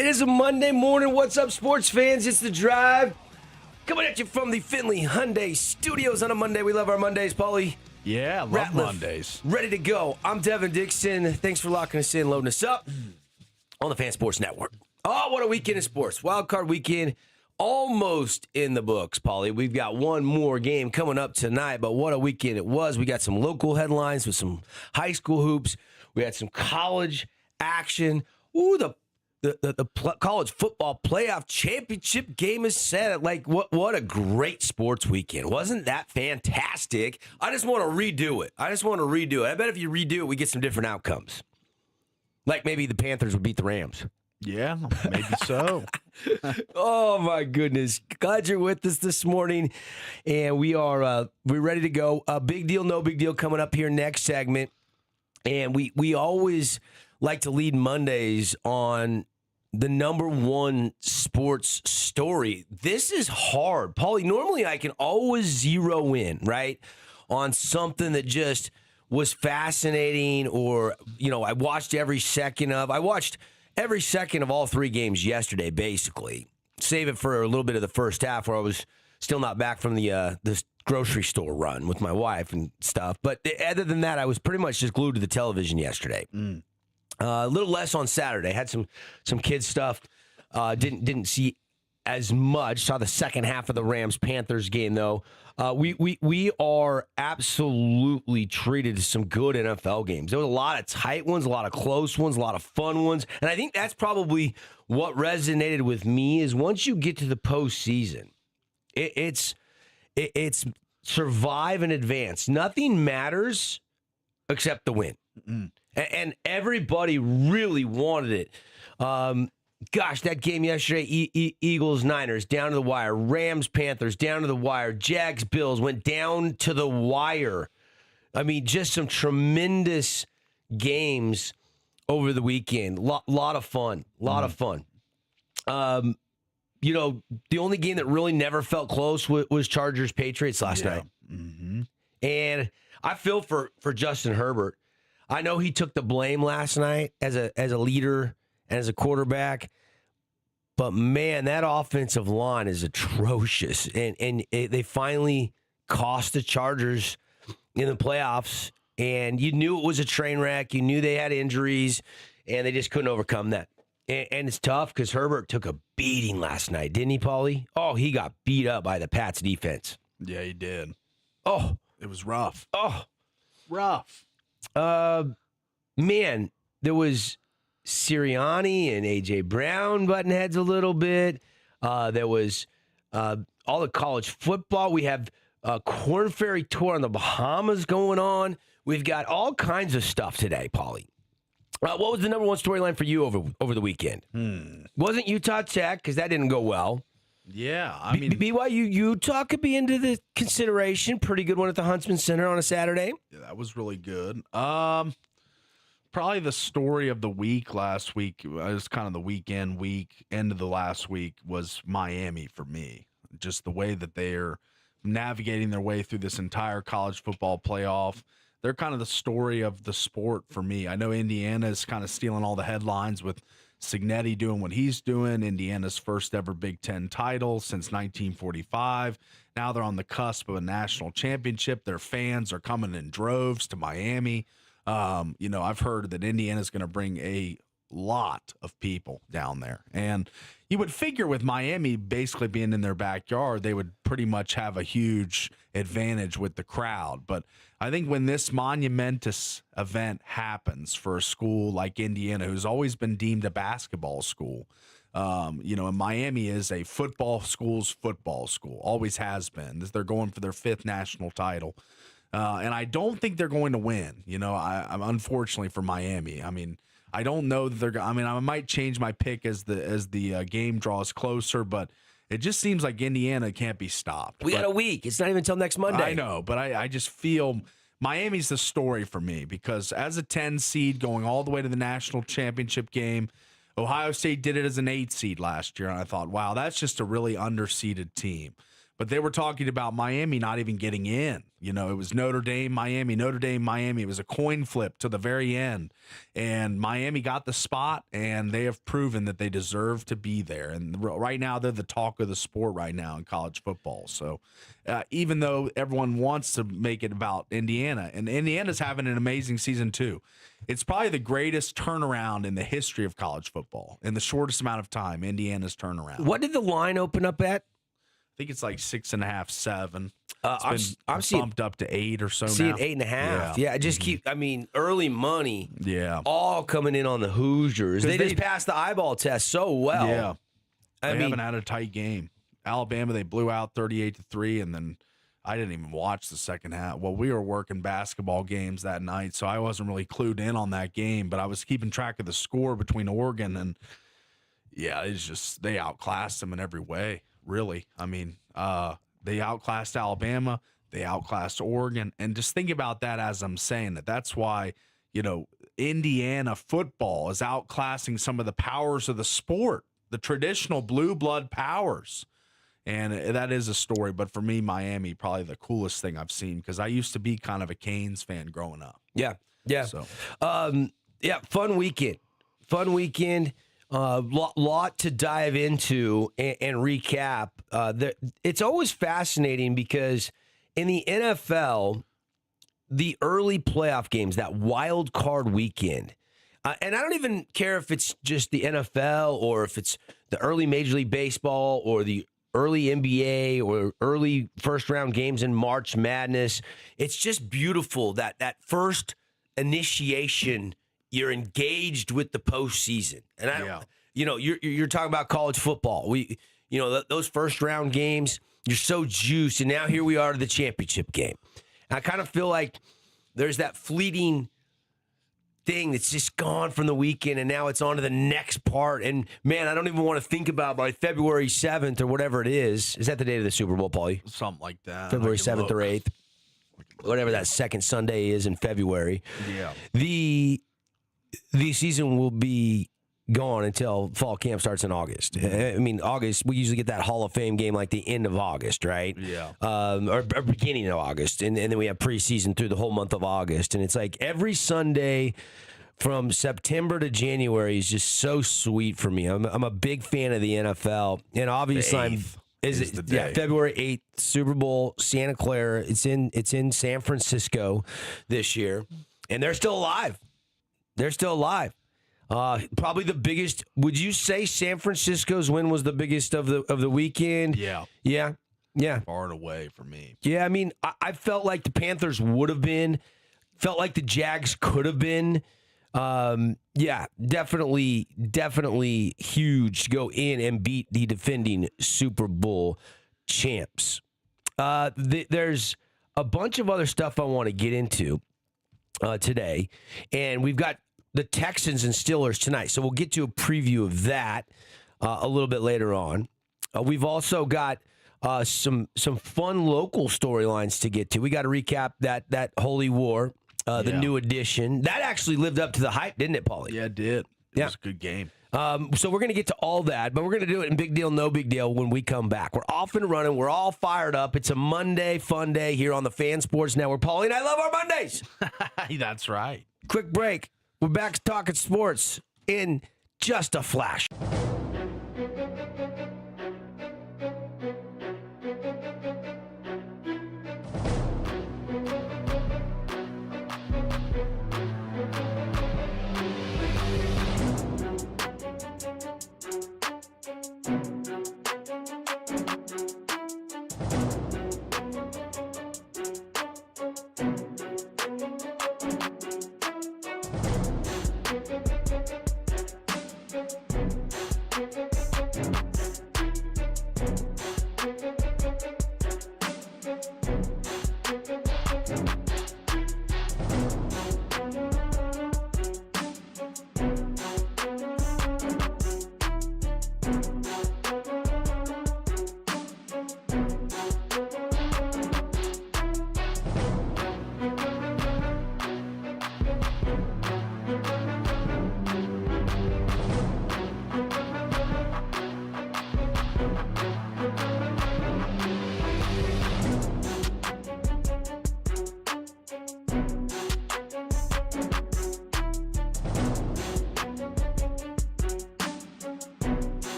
It is a Monday morning. What's up, sports fans? It's The Drive. Coming at you from the Finley Hyundai Studios on a Monday. We love our Mondays, Paulie. Yeah, love Ratliff, Mondays. Ready to go. I'm Devin, Dixon. Thanks for locking us in, loading us up on the Fan Sports Network. Oh, what a weekend in sports. Wild card weekend almost in the books, Paulie. We've got one more game coming up tonight, but what a weekend it was. We got some local headlines with some high school hoops. We had some college action. Ooh, the college football playoff championship game is set. Like, what a great sports weekend. Wasn't that fantastic? I just want to redo it. I bet if you redo it, we get some different outcomes. Like maybe the Panthers would beat the Rams. Yeah, maybe so. Oh, my goodness. Glad you're with us this morning. And we're ready to go. Big deal, no big deal coming up here next segment. And we always like to lead Mondays on the number one sports story. This is hard. Paulie, normally I can always zero in, right, on something that just was fascinating or, I watched every second of all three games yesterday, basically. Save it for a little bit of the first half where I was still not back from the grocery store run with my wife and stuff. But other than that, I was pretty much just glued to the television yesterday. A little less on Saturday. Had some kids stuff. Didn't see as much. Saw the second half of the Rams-Panthers game, though. We are absolutely treated to some good NFL games. There was a lot of tight ones, a lot of close ones, a lot of fun ones. And I think that's probably what resonated with me is once you get to the postseason, it's survive and advance. Nothing matters except the win. And everybody really wanted it. Gosh, that game yesterday, Eagles-Niners, down to the wire. Rams-Panthers, down to the wire. Jags-Bills went down to the wire. I mean, just some tremendous games over the weekend. Lot of fun. The only game that really never felt close was Chargers-Patriots last night. Mm-hmm. And I feel for Justin Herbert. I know he took the blame last night as a leader and as a quarterback, but man, that offensive line is atrocious, and they finally cost the Chargers in the playoffs. And you knew it was a train wreck. You knew they had injuries, and they just couldn't overcome that. And it's tough because Herbert took a beating last night, didn't he, Paulie? Oh, he got beat up by the Pats defense. Yeah, he did. Oh, it was rough. Oh, rough. Man, there was Sirianni and A.J. Brown button heads a little bit. There was all the college football. We have a Corn Ferry Tour on the Bahamas going on. We've got all kinds of stuff today, Paulie. What was the number one storyline for you over the weekend? Wasn't Utah Tech, because that didn't go well. Yeah, I mean, BYU Utah could be into the consideration. Pretty good one at the Huntsman Center on a Saturday. Yeah, that was really good. Probably the story of the week last week, it was kind of the end of the last week, was Miami for me. Just the way that they're navigating their way through this entire college football playoff. They're kind of the story of the sport for me. I know Indiana is kind of stealing all the headlines with Signetti doing what he's doing, Indiana's first ever Big Ten title since 1945. Now they're on the cusp of a national championship. Their fans are coming in droves to Miami. I've heard that Indiana's going to bring a lot of people down there. And you would figure with Miami basically being in their backyard, they would pretty much have a huge advantage with the crowd. But I think when this monumentous event happens for a school like Indiana, who's always been deemed a basketball school, and Miami is a football school, always has been. They're going for their fifth national title. And I don't think they're going to win. I'm unfortunately for Miami. I mean, I don't know that they're. I mean, I might change my pick as the game draws closer, but it just seems like Indiana can't be stopped. We got a week. It's not even until next Monday. I know, but I just feel Miami's the story for me because as a 10 seed going all the way to the national championship game, Ohio State did it as an 8 seed last year, and I thought, wow, that's just a really underseeded team. But they were talking about Miami not even getting in You know, it was Notre Dame, Miami, Notre Dame, Miami. It was a coin flip to the very end. And Miami got the spot, and they have proven that they deserve to be there. And right now, they're the talk of the sport right now in college football. So even though everyone wants to make it about Indiana, and Indiana's having an amazing season too, it's probably the greatest turnaround in the history of college football. In the shortest amount of time, Indiana's turnaround. What did the line open up at? I think it's like 6.5, 7. I'm seeing bumped up to 8 or so now. Seeing 8.5. Yeah, just keep. I mean, early money. Yeah, all coming in on the Hoosiers. They just passed the eyeball test so well. Yeah, I they mean, haven't had a tight game. Alabama, they blew out 38-3, and then I didn't even watch the second half. Well, we were working basketball games that night, so I wasn't really clued in on that game. But I was keeping track of the score between Oregon and it's just they outclassed them in every way. Really, I mean, they outclassed Alabama, they outclassed Oregon, and just think about that as I'm saying that. That's why, Indiana football is outclassing some of the powers of the sport, the traditional blue blood powers, and that is a story. But for me, Miami, probably the coolest thing I've seen because I used to be kind of a Canes fan growing up. Yeah. So, fun weekend. Lot to dive into and recap. It's always fascinating because in the NFL, the early playoff games, that wild card weekend, and I don't even care if it's just the NFL or if it's the early Major League Baseball or the early NBA or early first round games in March Madness. It's just beautiful that first initiation. You're engaged with the postseason, and you're talking about college football. Those first round games, you're so juiced, and now here we are to the championship game. And I kind of feel like there's that fleeting thing that's just gone from the weekend, and now it's on to the next part. And man, I don't even want to think about by February 7th or whatever it is. Is that the date of the Super Bowl, Paulie? Something like that. February 7th or 8th, whatever that second Sunday is in February. Yeah. The season will be gone until fall camp starts in August. I mean, August, we usually get that Hall of Fame game like the end of August, right? Yeah. Or beginning of August. And then we have preseason through the whole month of August. And it's like every Sunday from September to January is just so sweet for me. I'm a big fan of the NFL. And obviously, February 8th, Super Bowl, Santa Clara. It's in San Francisco this year. And they're still alive. Probably the biggest. Would you say San Francisco's win was the biggest of the weekend? Yeah. Yeah. Far and away for me. Yeah, I mean, I felt like the Panthers would have been. Felt like the Jags could have been. Definitely huge to go in and beat the defending Super Bowl champs. There's a bunch of other stuff I want to get into today, and we've got the Texans and Steelers tonight, so we'll get to a preview of that a little bit later on. We've also got some fun local storylines to get to. We got to recap that Holy War, the new edition. That actually lived up to the hype, didn't it, Paulie? Yeah, it did. It was a good game. So we're going to get to all that, but we're going to do it in Big Deal, No Big Deal when we come back. We're off and running. We're all fired up. It's a Monday fun day here on the Fan Sports Network. Paulie and I love our Mondays. That's right. Quick break. We're back to talking sports in just a flash.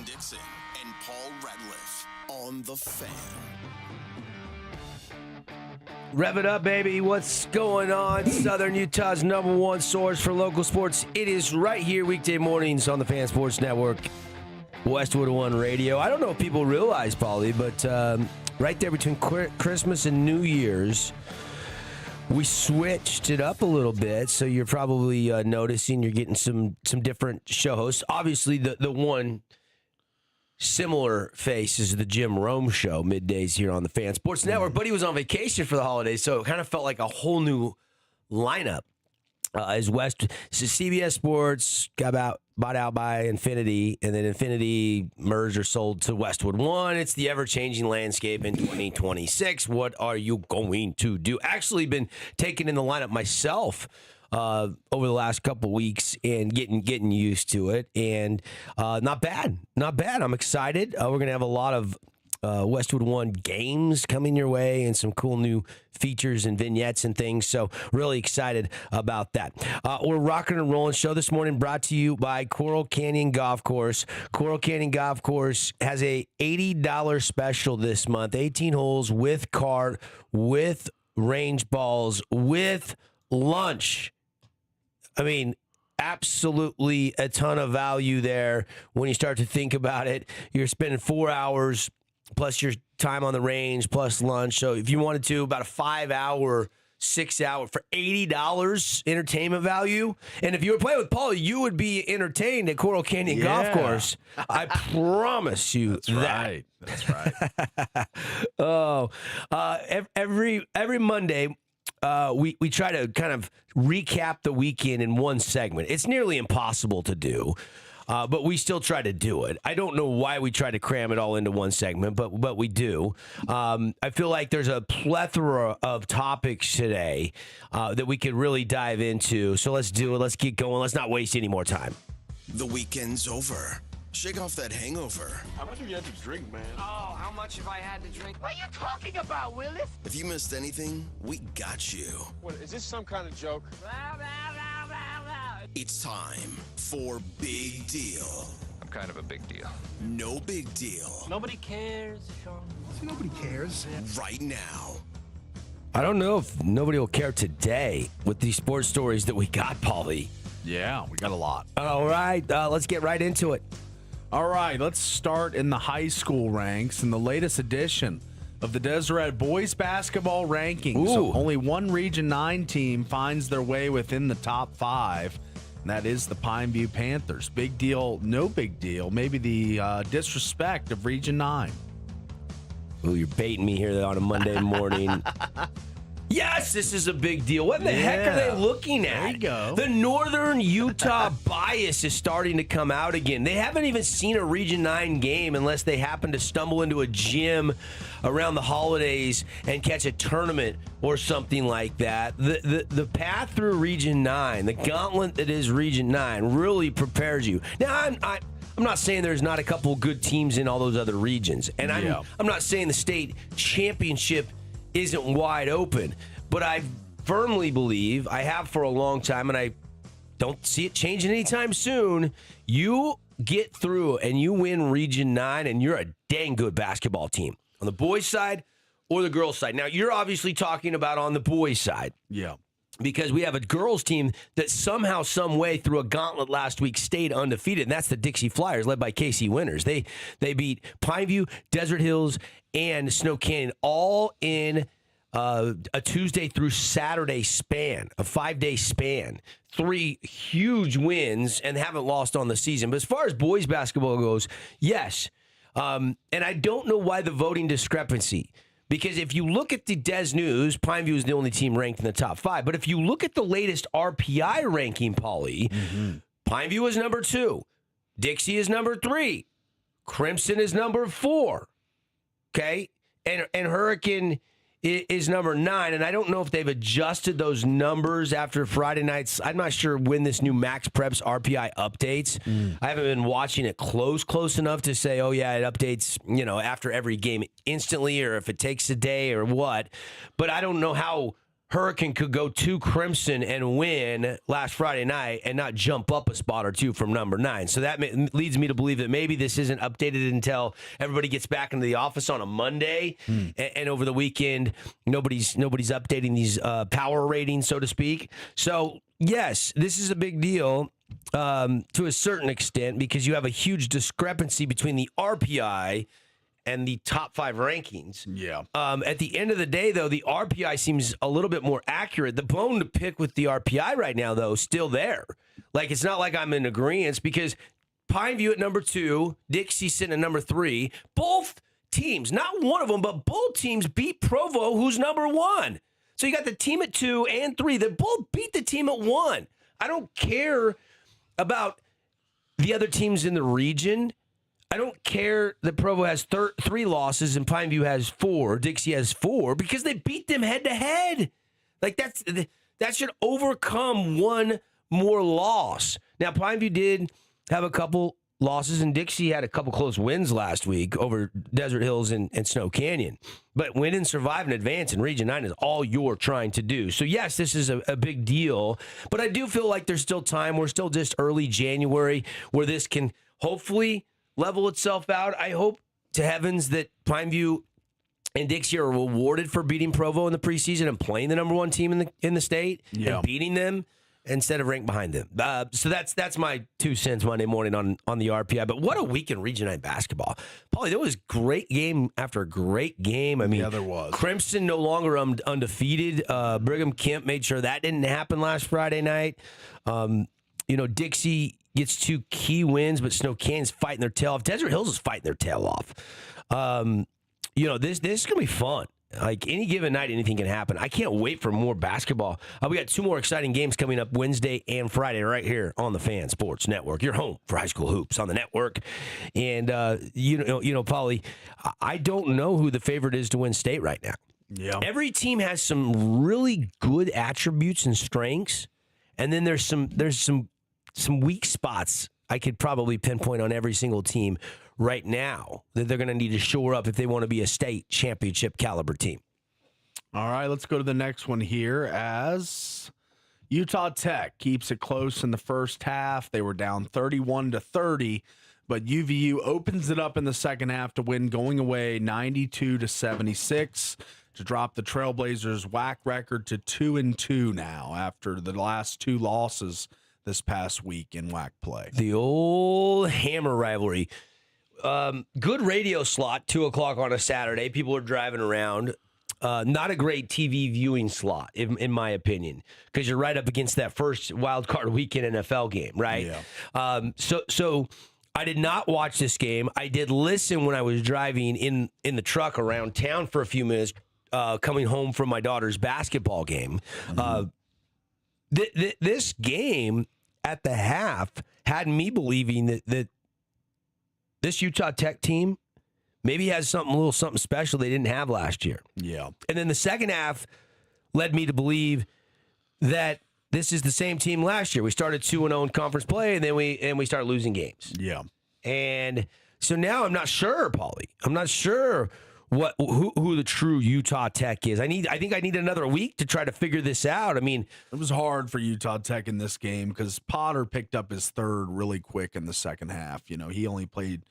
Dixon and Paul Ratliff on The Fan. Rev it up, baby. What's going on? Southern Utah's #1 source for local sports. It is right here weekday mornings on the Fan Sports Network, Westwood One Radio. I don't know if people realize, Paulie, but right there between Christmas and New Year's, we switched it up a little bit. So you're probably noticing you're getting some different show hosts. Obviously, the one similar face is the Jim Rome Show, middays here on the Fan Sports Network. But he was on vacation for the holidays, so it kind of felt like a whole new lineup. As CBS Sports got bought out by Infinity, and then Infinity merged or sold to Westwood One. It's the ever-changing landscape in 2026. What are you going to do? Actually been taking in the lineup myself over the last couple weeks and getting used to it, and not bad. I'm excited. We're gonna have a lot of Westwood One games coming your way and some cool new features and vignettes and things. So really excited about that. We're rocking and rolling. Show this morning brought to you by Coral Canyon Golf Course. Coral Canyon Golf Course has a $80 special this month. 18 holes with cart, with range balls, with lunch. I mean, absolutely a ton of value there when you start to think about it. You're spending 4 hours plus your time on the range plus lunch. So if you wanted to, about a 5 hour, 6 hour for $80 entertainment value. And if you were playing with Paul, you would be entertained at Coral Canyon Golf Course. I promise you. That's right. That's right. Every Monday, we try to kind of recap the weekend in one segment. It's nearly impossible to do, but we still try to do it. I don't know why we try to cram it all into one segment, but we do. I feel like there's a plethora of topics today that we could really dive into. So let's do it. Let's get going. Let's not waste any more time. The weekend's over. Shake off that hangover. How much have you had to drink, man? Oh, how much have I had to drink? What are you talking about, Willis? If you missed anything, we got you. What, is this some kind of joke? It's time for Big Deal. I'm kind of a big deal. No big deal. Nobody cares, Sean. Nobody cares. Right now. I don't know if nobody will care today with these sports stories that we got, Paulie. Yeah, we got a lot. All right, let's get right into it. All right, let's start in the high school ranks in the latest edition of the Deseret boys basketball rankings. So only one Region 9 team finds their way within the top 5, and that is the Pineview Panthers. Big deal, no big deal. Maybe the disrespect of Region 9. Ooh, you're baiting me here on a Monday morning. Yes, this is a big deal. What the heck are they looking at? There you go. The Northern Utah bias is starting to come out again. They haven't even seen a Region 9 game unless they happen to stumble into a gym around the holidays and catch a tournament or something like that. The path through Region 9, the gauntlet that is Region 9, really prepares you. Now, I'm not saying there's not a couple good teams in all those other regions. And I'm not saying the state championship isn't wide open, but I firmly believe, I have for a long time, and I don't see it changing anytime soon, you get through and you win Region 9 and you're a dang good basketball team on the boys side or the girls side. Now, you're obviously talking about on the boys side. Yeah. Because we have a girls team that somehow, some way, through a gauntlet last week, stayed undefeated, and that's the Dixie Flyers, led by Casey Winters. They beat Pineview, Desert Hills, and Snow Canyon, all in a Tuesday through Saturday span, a 5-day span. 3 huge wins and haven't lost on the season. But as far as boys basketball goes, yes. And I don't know why the voting discrepancy. Because if you look at the Des News, Pineview is the only team ranked in the top 5. But if you look at the latest RPI ranking, Paulie, Pineview is number 2. Dixie is number 3. Crimson is number 4. Okay? And Hurricane is number 9, and I don't know if they've adjusted those numbers after Friday nights. I'm not sure when this new Max Preps RPI updates. I haven't been watching it close enough to say, oh yeah, it updates, after every game instantly, or if it takes a day or what. But I don't know how Hurricane could go 2 Crimson and win last Friday night and not jump up a spot or 2 from number 9. So that leads me to believe that maybe this isn't updated until everybody gets back into the office on a Monday, and over the weekend nobody's updating these power ratings, so to speak. So yes, this is a big deal to a certain extent because you have a huge discrepancy between the RPI and the top 5 rankings. Yeah. At the end of the day, though, the RPI seems a little bit more accurate. The bone to pick with the RPI right now, though, is still there. Like, it's not like I'm in agreement because Pineview at number 2, Dixie sitting at number 3. Both teams, not one of them, but both teams beat Provo, who's number 1. So you got the team at 2 and 3 that both beat the team at 1. I don't care about the other teams in the region. I don't care that Provo has 3 losses and Pineview has 4, Dixie has 4, because they beat them head to head. Like that should overcome one more loss. Now Pineview did have a couple losses and Dixie had a couple close wins last week over Desert Hills and Snow Canyon. But win and survive and advance in Region 9 is all you're trying to do. So yes, this is a big deal, but I do feel like there's still time. We're still just early January where this can hopefully level itself out. I hope to heavens that Pineview and Dixie are rewarded for beating Provo in the preseason and playing the number 1 team in the state and beating them instead of ranked behind them. So that's my 2 cents Monday morning on the RPI. But what a week in Region 9 basketball. Paulie, there was great game after great game. I mean, there was. Crimson no longer undefeated. Brigham Kemp made sure that didn't happen last Friday night. Dixie gets 2 key wins, but Snow Canyon's fighting their tail off. Desert Hills is fighting their tail off. This is going to be fun. Like any given night, anything can happen. I can't wait for more basketball. We got 2 more exciting games coming up Wednesday and Friday right here on the Fan Sports Network. Your home for high school hoops on the network. And, Paulie, I don't know who the favorite is to win state right now. Yeah. Every team has some really good attributes and strengths, and then there's some weak spots I could probably pinpoint on every single team right now that they're going to need to shore up if they want to be a state championship caliber team. All right, let's go to the next one here as Utah Tech keeps it close in the first half. They were down 31-30, but UVU opens it up in the second half to win going away 92-76 to drop the Trailblazers' WAC record to 2-2 now after the last 2 losses this past week in WAC play. The old Hammer rivalry. Good radio slot, 2 o'clock on a Saturday. People are driving around. Not a great TV viewing slot, in my opinion, because you're right up against that first wild card weekend NFL game, right? Yeah. So I did not watch this game. I did listen when I was driving in the truck around town for a few minutes, coming home from my daughter's basketball game. This game at the half had me believing that this Utah Tech team maybe has a little something special they didn't have last year. Yeah. And then the second half led me to believe that this is the same team last year. We started 2-0 in conference play, and then we started losing games. Yeah. And so now I'm not sure, Paulie. I'm not sure who the true Utah Tech is. I think I need another week to try to figure this out. I mean, it was hard for Utah Tech in this game because Potter picked up his third really quick in the second half. He only played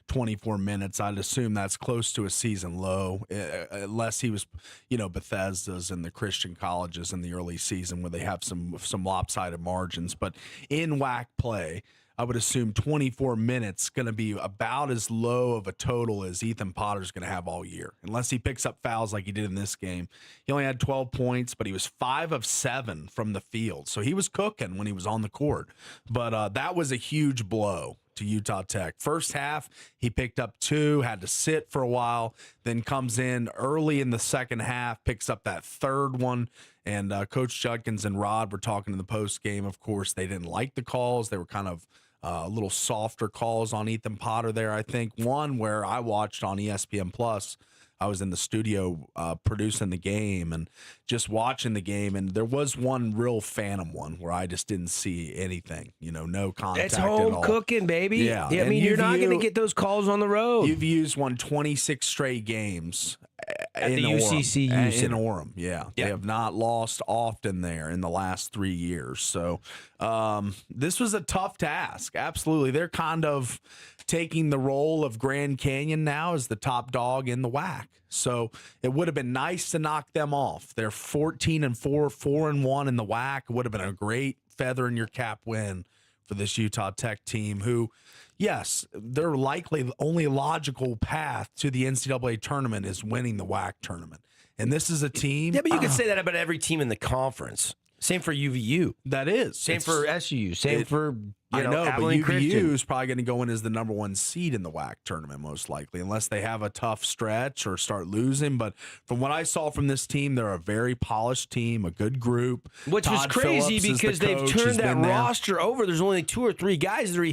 24 minutes. I'd assume that's close to a season low, unless he was, Bethesda's and the Christian colleges in the early season where they have some lopsided margins. But in WAC play, I would assume 24 minutes going to be about as low of a total as Ethan Potter's going to have all year, unless he picks up fouls like he did in this game. He only had 12 points, but he was 5 of 7 from the field. So he was cooking when he was on the court. But that was a huge blow to Utah Tech. First half, he picked up 2, had to sit for a while, then comes in early in the second half, picks up that third one. And Coach Judkins and Rod were talking in the post game. Of course, they didn't like the calls. They were kind of a little softer calls on Ethan Potter there. I think one where I watched on ESPN Plus, I was in the studio producing the game and just watching the game, and there was one real phantom one where I just didn't see anything, no contact. It's home cooking, baby. Yeah. I mean, you're not going to get those calls on the road. UVU's won 26 straight games At the Orem. UCCU In Center. Orem, yeah. Yeah. They have not lost often there in the last 3 years. So this was a tough task. Absolutely. They're kind of taking the role of Grand Canyon now as the top dog in the WAC. So it would have been nice to knock them off. They're 14-4, 4-1 in the WAC. It would have been a great feather in your cap win for this Utah Tech team who, yes, their likely only logical path to the NCAA tournament is winning the WAC tournament. And this is a team. Yeah, but you could say that about every team in the conference. Same for UVU. That is. Same for SUU. Same for I know, but Abilene UVU Christian. is probably going to go in as the number 1 seed in the WAC tournament, most likely, unless they have a tough stretch or start losing. But from what I saw from this team, they're a very polished team, a good group. Which was Todd crazy Phillips is because the they've coach. He's turned that been there. roster over. There's only 2 or 3 guys that are.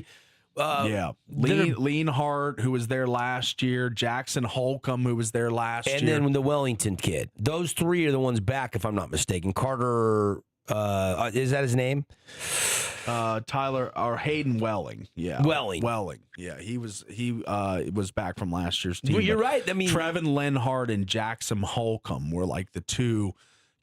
Leanhart, who was there last year, Jackson Holcomb, who was there last year. And then the Wellington kid. Those 3 are the ones back, if I'm not mistaken. Carter, is that his name? Tyler or Hayden Welling. Yeah. Welling. Yeah. He was back from last year's team. Well, you're but right. I mean, Trevin Lenhart and Jackson Holcomb were like the 2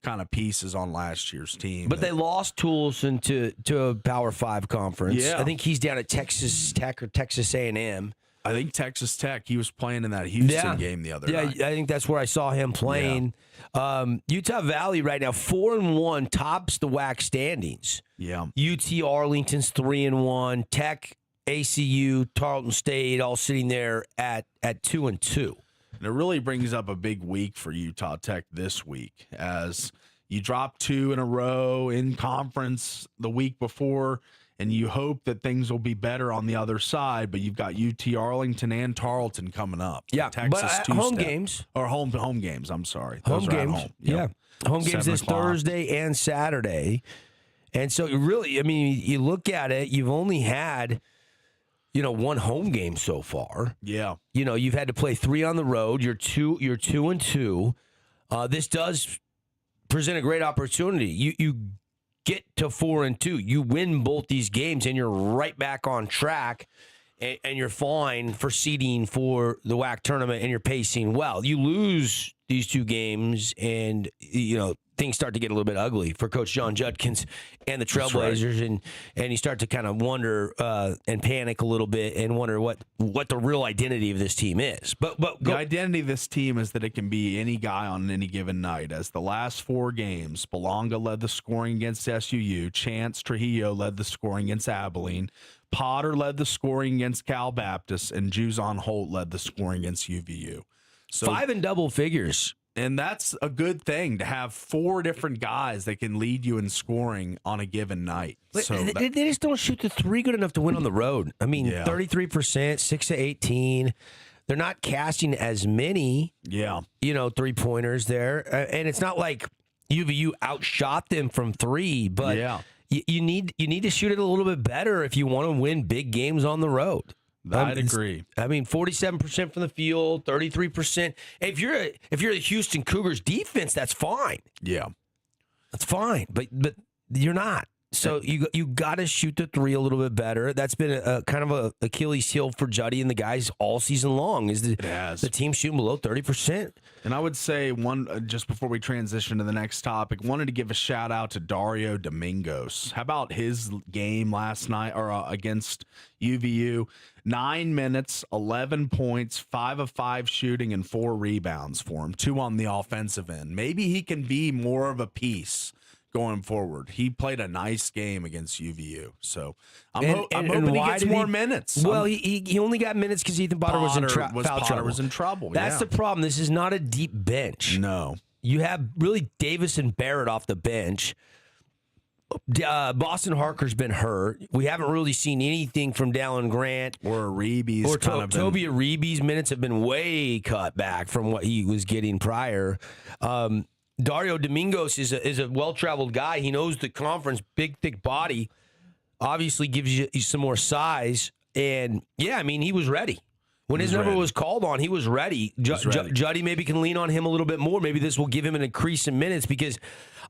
kind of pieces on last year's team. but they lost Toulson to a Power 5 conference. Yeah. I think he's down at Texas Tech or Texas A&M. I think Texas Tech, he was playing in that Houston game the other night. Yeah, I think that's where I saw him playing. Utah Valley right now, 4-1, tops the WAC standings. Yeah. UT Arlington's 3-1, Tech, ACU, Tarleton State, all sitting there at 2-2. And it really brings up a big week for Utah Tech this week as you drop 2 in a row in conference the week before, and you hope that things will be better on the other side, but you've got UT Arlington and Tarleton coming up. Yeah, Texas but two-step. home games. Or home games, I'm sorry. Home Those are at games. home. Yeah. Yep. Home games 7 this o'clock. Thursday and Saturday. And so really, I mean, you look at it, you've only had, 1 home game so far. Yeah. You've had to play 3 on the road. You're 2-2. This does present a great opportunity. You get to 4-2. You win both these games, and you're right back on track, and you're fine for seeding for the WAC tournament, and you're pacing well. You lose these 2 games, and things start to get a little bit ugly for Coach John Judkins and the Trailblazers, and you start to kind of wonder and panic a little bit and wonder what the real identity of this team is. But the identity of this team is that it can be any guy on any given night. As the last 4 games, Belonga led the scoring against SUU, Chance Trujillo led the scoring against Abilene, Potter led the scoring against Cal Baptist, and Juzon Holt led the scoring against UVU. So 5 in double figures. And that's a good thing to have 4 different guys that can lead you in scoring on a given night. So They just don't shoot the 3 good enough to win on the road. I mean, 33%, 6-18. They're not casting as many, 3-pointers there. And it's not like UVU outshot them from 3, but you need to shoot it a little bit better if you want to win big games on the road. I'd agree. I mean, 47% from the field, 33%. If you're the Houston Cougars defense, that's fine. Yeah. That's fine. But you're not. So you got to shoot the 3 a little bit better. That's been a kind of a Achilles heel for Juddy and the guys all season long. Is the team shooting below 30%? And I would say just before we transition to the next topic, wanted to give a shout out to Dario Domingos. How about his game last night or against UVU? 9 minutes, 11 points, 5 of 5 shooting, and 4 rebounds for him. 2 on the offensive end. Maybe he can be more of a piece going forward. He played a nice game against UVU. So I'm hoping he gets more minutes. Well, he only got minutes because Ethan Potter was in foul Potter trouble. was in trouble. That's the problem. This is not a deep bench. No. You have really Davis and Barrett off the bench. Boston Harker's been hurt. We haven't really seen anything from Dallin Grant or Reeby's. Or Toby Reeby's minutes have been way cut back from what he was getting prior. Dario Domingos is a well-traveled guy. He knows the conference, big, thick body. Obviously gives you some more size. And, I mean, he was ready. When his number was called on, he was ready. Juddy maybe can lean on him a little bit more. Maybe this will give him an increase in minutes because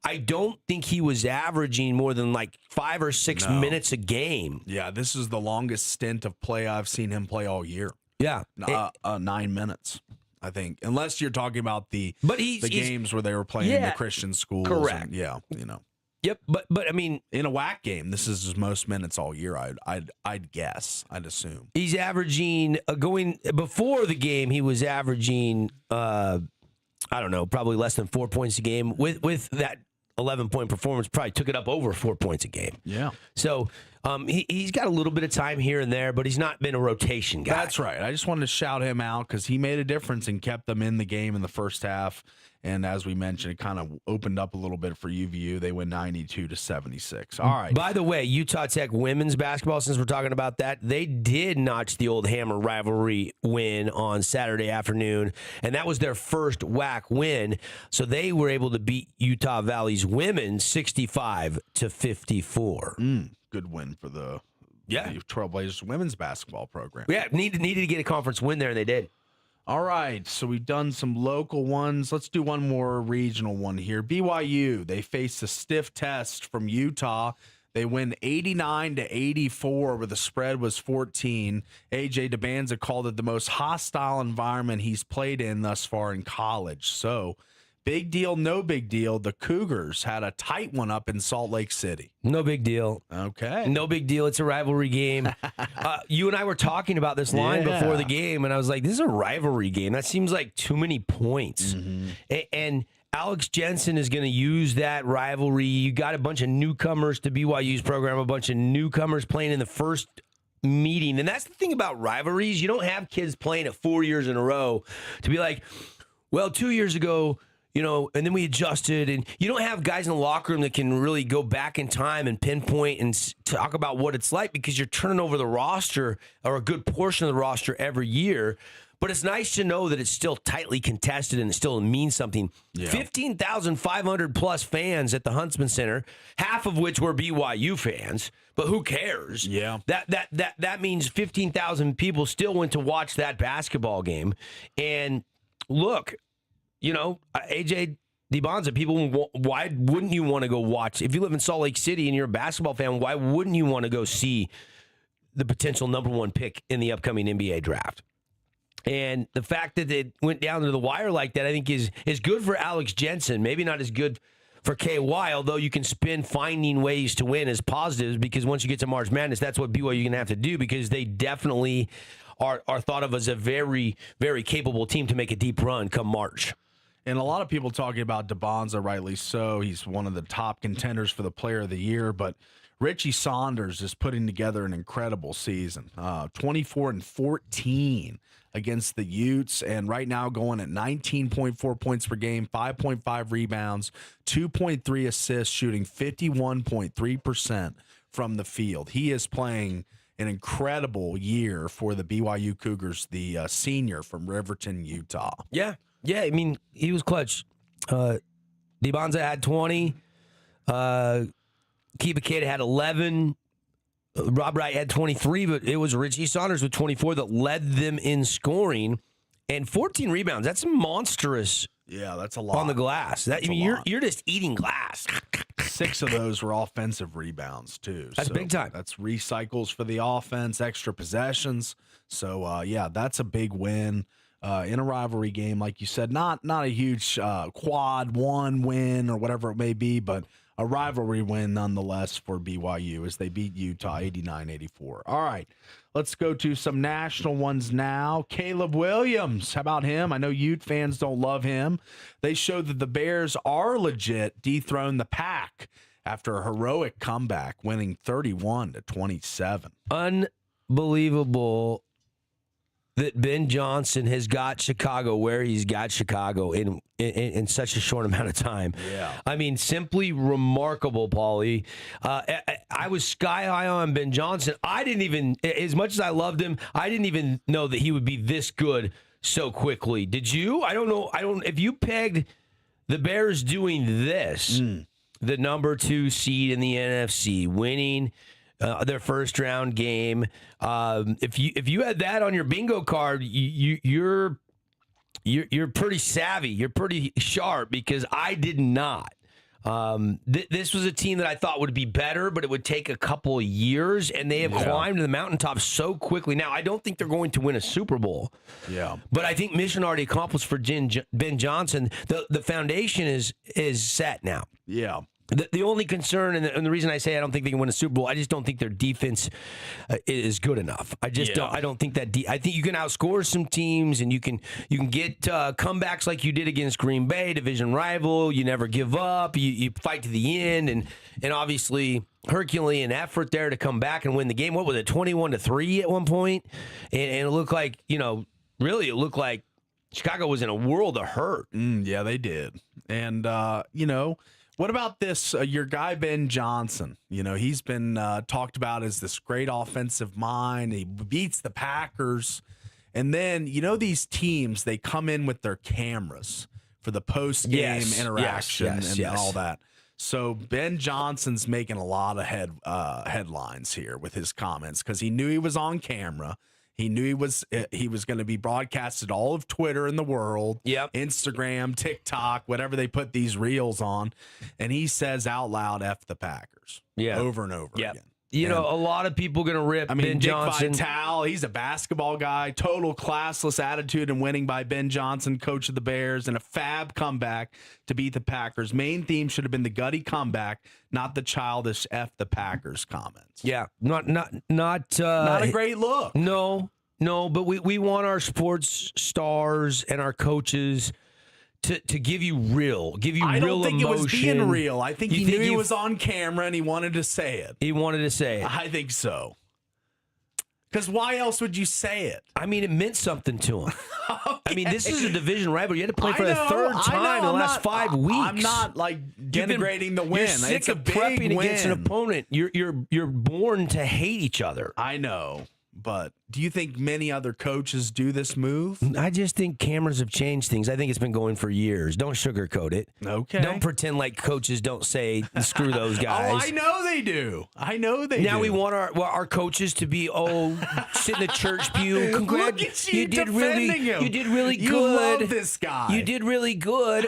I don't think he was averaging more than like 5 or 6 minutes a game. Yeah, this is the longest stint of play I've seen him play all year. Yeah. 9 minutes. I think, unless you're talking about the he's games where they were playing in the Yeah, Christian schools. correct. And, yeah, you know. Yep, but I mean, In a WAC game, this is his most minutes all year. I'd guess. I'd assume. he's averaging going before the game. He was averaging, I don't know, probably less than 4 points a game. With that 11-point performance, probably took it up over 4 points a game. Yeah. So he's got a little bit of time here and there, but he's not been a rotation guy. That's right. I just wanted to shout him out because he made a difference and kept them in the game in the first half. And as we mentioned, it kind of opened up a little bit for UVU. They win 92-76. All right. By the way, Utah Tech women's basketball, since we're talking about that, they did notch the old Hammer rivalry win on Saturday afternoon, and that was their first WAC win. So they were able to beat Utah Valley's women 65-54. Good win for the Yeah. Trailblazers women's basketball program. Yeah, needed to get a conference win there, and they did. All right, so we've done some local ones. Let's do one more regional one here. BYU, they faced a stiff test from Utah. They win 89-84, where the spread was 14. AJ DeBanza called it the most hostile environment he's played in thus far in college. So, big deal, no big deal. The Cougars had a tight one up in Salt Lake City. No big deal. Okay. No big deal. It's a rivalry game. You and I were talking about this line before the game, and I was like, this is a rivalry game. That seems like too many points. And Alex Jensen is going to use that rivalry. You got a bunch of newcomers to BYU's program, a bunch of newcomers playing in the first meeting. And that's the thing about rivalries. You don't have kids playing it 4 years in a row to be like, well, 2 years ago, you know, and then we adjusted, and you don't have guys in the locker room that can really go back in time and pinpoint and talk about what it's like because you're turning over the roster or a good portion of the roster every year. But it's nice to know that it's still tightly contested and it still means something. Yeah. 15,500 plus fans at the Huntsman Center, half of which were BYU fans. But who cares? Yeah. That means 15,000 people still went to watch that basketball game. And look, you know, AJ DeBonza, why wouldn't you want to go watch? If you live in Salt Lake City and you're a basketball fan, why wouldn't you want to go see the potential number one pick in the upcoming NBA draft? And the fact that it went down to the wire like that, I think is good for Alex Jensen. Maybe not as good for KY, although you can spin finding ways to win as positives because once you get to March Madness, that's what BYU are going to have to do because they definitely are thought of as a very, very capable team to make a deep run come March. And a lot of people talking about DeBonza, rightly so. He's one of the top contenders for the Player of the Year, but Richie Saunders is putting together an incredible season. 24-14 against the Utes, and right now going at 19.4 points per game, 5.5 rebounds, 2.3 assists, shooting 51.3% from the field. He is playing an incredible year for the BYU Cougars, the senior from Riverton, Utah. Yeah, I mean, he was clutch. DeBonza had 20. Kiba Kid had 11. Rob Wright had 23, but it was Richie Saunders with 24 that led them in scoring. And 14 rebounds. That's monstrous. Yeah, that's a lot. On the glass. You're just eating glass. 6 of those were offensive rebounds, too. That's big time. That's recycles for the offense, extra possessions. So, yeah, that's a big win. In a rivalry game, like you said, not a huge quad one win or whatever it may be, but a rivalry win nonetheless for BYU as they beat Utah 89-84. All right, let's go to some national ones now. Caleb Williams, how about him? I know Ute fans don't love him. They showed that the Bears are legit, dethroned the Pack after a heroic comeback, winning 31-27. Unbelievable that Ben Johnson has got Chicago where he's got Chicago in such a short amount of time. Yeah. I mean, simply remarkable, Paulie. I was sky high on Ben Johnson. I didn't even, as much as I loved him, I didn't even know that he would be this good so quickly. Did you? I don't know. If you pegged the Bears doing this, the number 2 seed in the NFC, winning their first round game. If you had that on your bingo card, you're pretty savvy. You're pretty sharp because I did not. This was a team that I thought would be better, but it would take a couple of years, and they have climbed to the mountaintop so quickly. Now, I don't think they're going to win a Super Bowl. Yeah. But I think mission already accomplished for Ben Johnson. The foundation is set now. Yeah. The only concern, and the reason I say I don't think they can win a Super Bowl, I just don't think their defense is good enough. I just don't. I don't think that. I think you can outscore some teams, and you can get comebacks like you did against Green Bay, division rival. You never give up. You fight to the end, and obviously Herculean effort there to come back and win the game. What was it, 21-3 at one point? And it looked like really it looked like Chicago was in a world of hurt. Yeah, they did, and What about this? Your guy, Ben Johnson, he's been talked about as this great offensive mind. He beats the Packers. And then, these teams, they come in with their cameras for the post-game interaction and all that. So Ben Johnson's making a lot of headlines here with his comments because he knew he was on camera. He knew he was going to be broadcasted all of Twitter in the world, Instagram, TikTok, whatever they put these reels on. And he says out loud, F the Packers, over and over again. A lot of people going to rip Ben Johnson. Dick Vitale, he's a basketball guy. Total classless attitude and winning by Ben Johnson, coach of the Bears, and a fab comeback to beat the Packers. Main theme should have been the gutty comeback, not the childish F the Packers comments. Yeah, not a great look. No, but we want our sports stars and our coaches to give you real emotion. I don't think it was being real. I think he knew he was on camera and he wanted to say it. I think so. Because why else would you say it? I mean, it meant something to him. Okay. I mean, this is a division rival. You had to play for the third I time in the last 5 weeks. I'm not denigrating the win. You're sick it's a of big prepping win. against an opponent. You're born to hate each other. I know. But do you think many other coaches do this move? I just think cameras have changed things. I think it's been going for years. Don't sugarcoat it. Okay. Don't pretend like coaches don't say, screw those guys. I know they do. Now we want our coaches to be, sit in the church pew. Look at you defending him. You did really good. You love this guy. You did really good.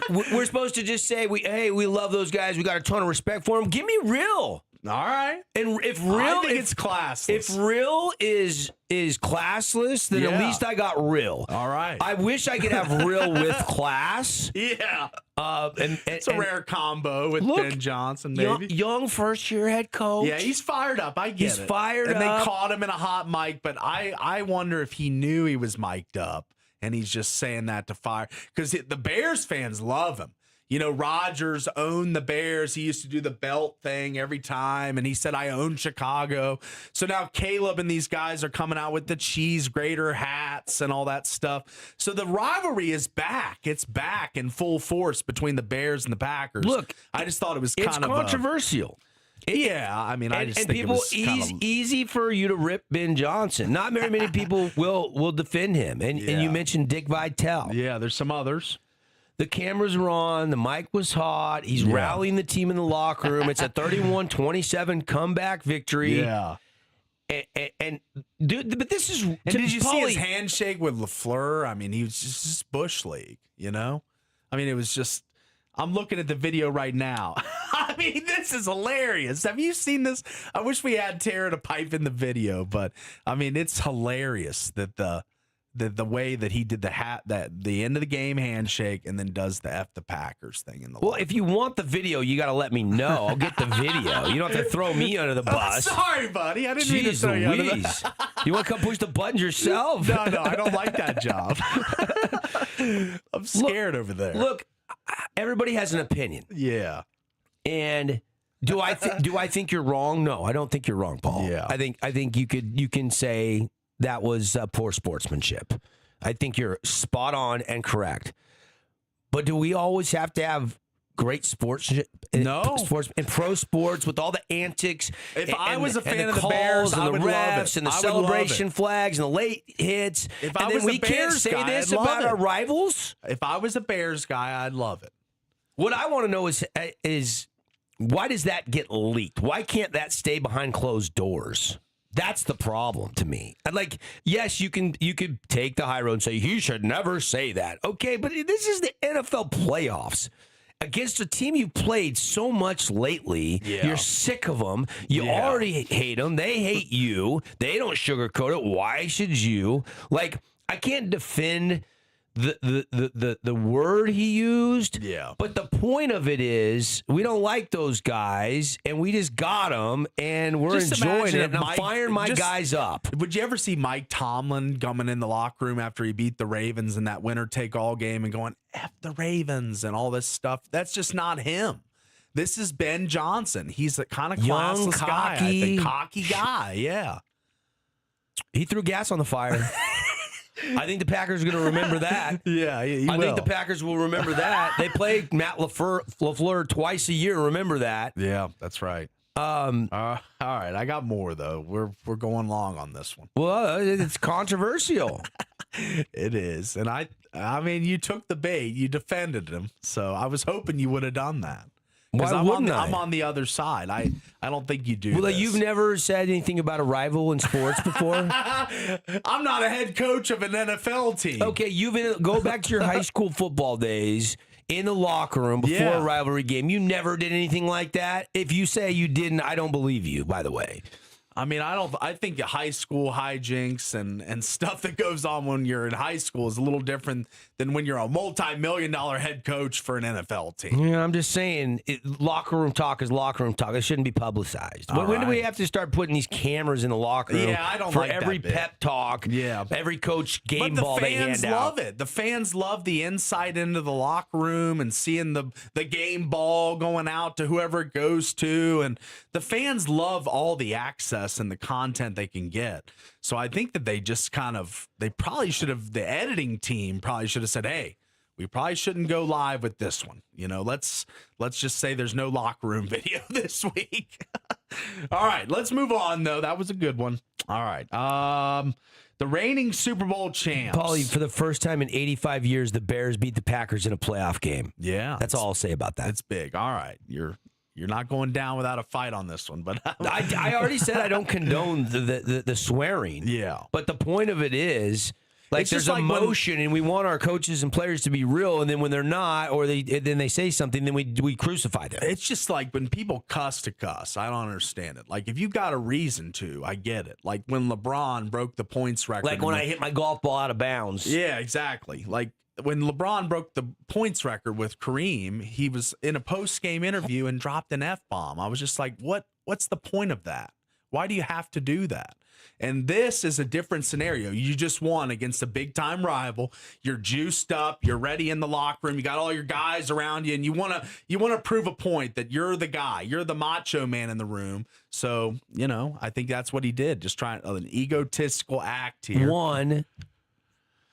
We're supposed to just say, we love those guys. We got a ton of respect for them. Give me real. All right. And if it's classless. If real is classless, then at least I got real. All right. I wish I could have real with class. Yeah. It's a rare combo with Ben Johnson, maybe. Young first-year head coach. Yeah, he's fired up. I get it. He's fired up. And they caught him in a hot mic, but I wonder if he knew he was mic'd up and he's just saying that to fire. Because the Bears fans love him. Rodgers owned the Bears. He used to do the belt thing every time, and he said, I own Chicago. So now Caleb and these guys are coming out with the cheese grater hats and all that stuff. So the rivalry is back. It's back in full force between the Bears and the Packers. Look, I just thought it was kind of controversial. I mean, I just think people, it was easy for you to rip Ben Johnson. Not very many people will defend him. And you mentioned Dick Vitale. Yeah, there's some others. The cameras were on. The mic was hot. He's rallying the team in the locker room. It's a 31-27 comeback victory. Yeah. And dude, but this is. And did you see his handshake with LaFleur? I mean, he was just Bush League, I mean, it was just. I'm looking at the video right now. I mean, this is hilarious. Have you seen this? I wish we had Tara to pipe in the video, but I mean, it's hilarious that the way that he did the end of the game handshake and then does the F the Packers thing in the Well, if you want the video, you got to let me know. I'll get the video. You don't have to throw me under the bus. Sorry, buddy. I didn't mean to throw you under the You want to come push the buttons yourself? No, I don't like that job. I'm scared over there. Look, everybody has an opinion. Yeah. And do I think you're wrong? No, I don't think you're wrong, Paul. Yeah. I think you can say that was poor sportsmanship. I think you're spot on and correct. But do we always have to have great sportsmanship? No. Sports and pro sports with all the antics. If I was a fan of the Bears, and I the would love refs it. and the I would celebration love it. flags and the late hits. If and I then was we a can't Bears say guy, this I'd love about it. our rivals. If I was a Bears guy, I'd love it. What I want to know is why does that get leaked? Why can't that stay behind closed doors? That's the problem to me. Like, yes, you could take the high road and say, he should never say that. Okay, but this is the NFL playoffs. against a team you played so much lately. Yeah. You're sick of them. You Yeah. already hate them. They hate you. They don't sugarcoat it. Why should you? Like, I can't defend the word he used. Yeah. But the point of it is, we don't like those guys, and we just got them, and we're Just enjoying imagine it. if And I'm Mike- firing my just- guys up. Would you ever see Mike Tomlin coming in the locker room after he beat the Ravens in that winner-take-all game and going, F the Ravens and all this stuff? That's just not him. This is Ben Johnson. He's a kind of Young, classless guy, I cocky. think. Cocky guy, yeah. He threw gas on the fire. I think the Packers are going to remember that. Yeah, he I will. think the Packers will remember that. They play Matt LaFleur twice a year. Remember that. Yeah, that's right. All right, I got more though. We're going long on this one. Well, it's controversial. It is, and I mean, you took the bait, you defended him, so I was hoping you would have done that. Why I'm wouldn't I? I'm on the other side. I don't think you do. Well, this. you've never said anything about a rival in sports before. I'm not a head coach of an NFL team. Okay, go back to your high school football days in the locker room before Yeah. a rivalry game. You never did anything like that. If you say you didn't, I don't believe you. By the way. I mean, I think high school hijinks and stuff that goes on when you're in high school is a little different than when you're a multi-million-dollar head coach for an NFL team. Yeah, I'm just saying, locker room talk is locker room talk. It shouldn't be publicized. When do we have to start putting these cameras in the locker room? Yeah, I don't for like that every bit. pep talk. Yeah. every coach game But the ball they fans hand love out. it. The fans love the insight into the locker room and seeing the game ball going out to whoever it goes to. And the fans love all the access and the content they can get. So I think that they just the editing team probably should have said, hey, we probably shouldn't go live with this one. You know, let's just say there's no locker room video this week. All right, let's move on though. That was a good one. All right. The reigning Super Bowl champs. Paulie, for the first time in 85 years, the Bears beat the Packers in a playoff game. Yeah. That's all I'll say about that. It's big. All right. You're not going down without a fight on this one, but I already said I don't condone the swearing. yeah. But the point of it is, like, It's there's just like when- emotion, and we want our coaches and players to be real. And then when they're not, or then they say something, then we crucify them. It's just like when people cuss to cuss. I don't understand it. Like if you got a reason to, I get it. Like when LeBron broke the points record. Like when I hit my golf ball out of bounds. Yeah, exactly. Like when LeBron broke the points record with Kareem, he was in a post-game interview and dropped an F-bomb. I was just like, what's the point of that? Why do you have to do that? And this is a different scenario. You just won against a big-time rival. You're juiced up. You're ready in the locker room. You got all your guys around you, and you want to prove a point that you're the guy. You're the macho man in the room. So, I think that's what he did. Just trying an egotistical act here. One,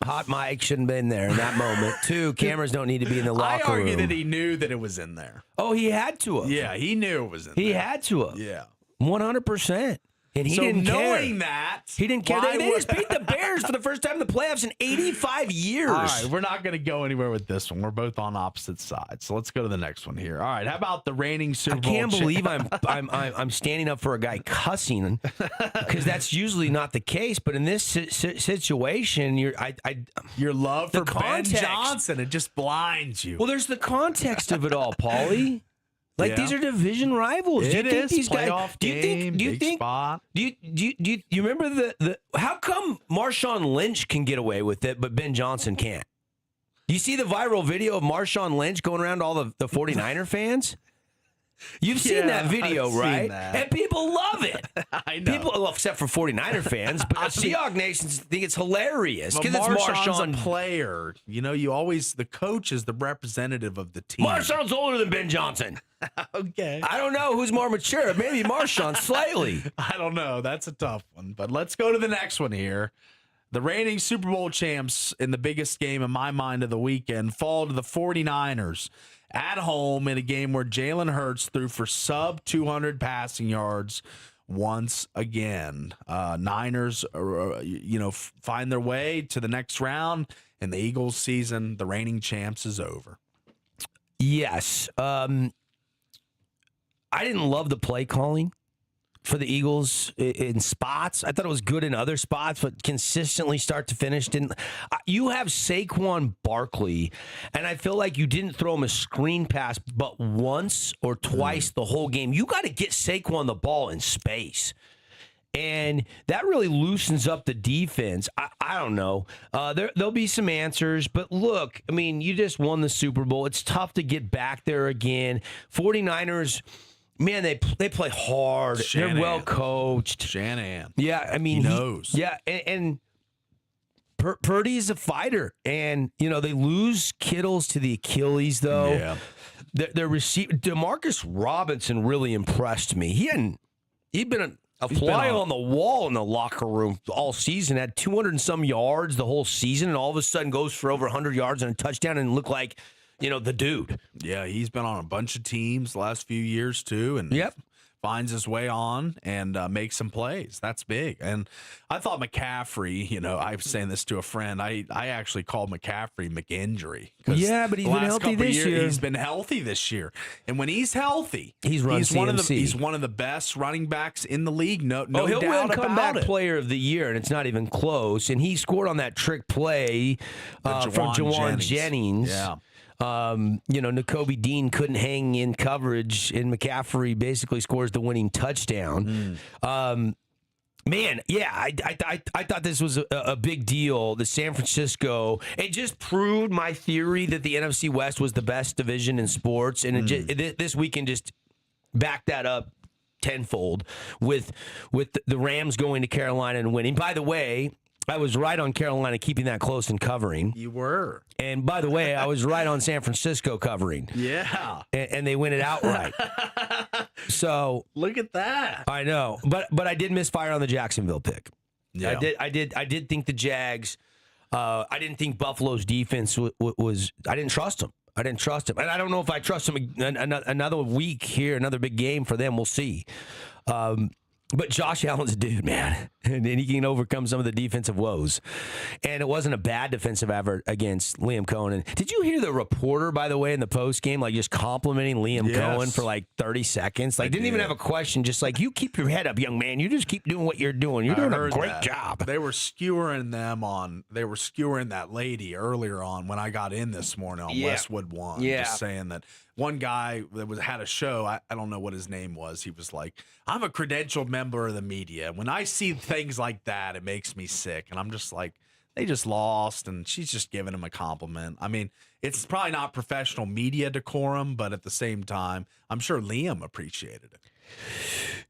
hot mic shouldn't have been there in that moment. Two, cameras don't need to be in the locker I argue room. that he knew that it was in there. Oh, he had to have. Yeah, he knew it was in there. He had to have. Yeah. 100%. And he so didn't knowing care. that, He didn't care. why They would- just beat the Bears for the first time in the playoffs in 85 years. All right, we're not going to go anywhere with this one. We're both on opposite sides. So let's go to the next one here. All right, how about the reigning Super I Bowl? can't believe I'm standing up for a guy cussing, because that's usually not the case. But in this situation, Your love the for Ben context. Johnson, it just blinds you. well, there's the context of it all, Paulie. Like, Yeah. these are division rivals. It do you think is these guys? playoff Do you think? game, Do you big think? spot. Do you remember the? How come Marshawn Lynch can get away with it, but Ben Johnson can't? You see the viral video of Marshawn Lynch going around to all the 49er fans? You've seen Yeah, that video, I've seen right? that. And people love it. I know. People, well, except for 49er fans, but Seahawks nations think it's hilarious But because it's Marshawn's Marshawn. a player. The coach is the representative of the team. Marshawn's older than Ben Johnson. Okay. I don't know who's more mature. Maybe Marshawn slightly. I don't know. That's a tough one. But let's go to the next one here. The reigning Super Bowl champs in the biggest game in my mind of the weekend fall to the 49ers at home in a game where Jalen Hurts threw for sub 200 passing yards once again. Niners, find their way to the next round, and the Eagles' season, the reigning champs, is over. Yes. I didn't love the play calling. for the Eagles in spots. I thought it was good in other spots, but consistently start to finish. You have Saquon Barkley, and I feel like you didn't throw him a screen pass but once or twice the whole game. You got to get Saquon the ball in space. And that really loosens up the defense. I don't know. There'll be some answers. But look, I mean, you just won the Super Bowl. It's tough to get back there again. 49ers, man, they play hard. Shanahan. They're well coached. Shanahan. Yeah, I mean, he knows. Yeah, and Purdy's a fighter. And, they lose Kittles to the Achilles, though. Yeah. Their receiver, Demarcus Robinson really impressed me. He'd been a fly on the wall in the locker room all season, had 200 and some yards the whole season, and all of a sudden goes for over 100 yards and a touchdown and looked like, the dude. Yeah, he's been on a bunch of teams the last few years, too, and finds his way on and makes some plays. That's big. And I thought McCaffrey, I was saying this to a friend, I actually called McCaffrey McInjury. Yeah, but he's been healthy this year. He's been healthy this year. And when he's healthy, he's one of the best running backs in the league. No he'll doubt win comeback about it. player of the year, and it's not even close. And he scored on that trick play from Jawan Jennings. Yeah. N'Kobe Dean couldn't hang in coverage, and McCaffrey basically scores the winning touchdown. Man, yeah, I thought this was a big deal. The San Francisco, it just proved my theory that the NFC West was the best division in sports, and this weekend just backed that up tenfold with the Rams going to Carolina and winning. By the way, I was right on Carolina keeping that close and covering. You were. And by the way, I was right on San Francisco covering. Yeah. And they win it outright. So look at that. I know. But I did misfire on the Jacksonville pick. Yeah. I did think the Jags, I didn't think Buffalo's defense was I didn't trust them. And I don't know if I trust them another week here, another big game for them. We'll see. But Josh Allen's a dude, man. And he can overcome some of the defensive woes. And it wasn't a bad defensive effort against Liam Cohen. Did you hear the reporter, by the way, in the post game, just complimenting Liam Cohen for 30 seconds? Didn't even have a question, just you keep your head up, young man. You just keep doing what you're doing. You're doing a great job. They were skewering that lady earlier on when I got in this morning on Westwood 1. Yeah. Just saying that one guy that had a show, I don't know what his name was. He was like, I'm a credentialed member of the media. When I see things like that, it makes me sick. And I'm just like, they just lost, and she's just giving him a compliment. I mean, it's probably not professional media decorum, but at the same time, I'm sure Liam appreciated it.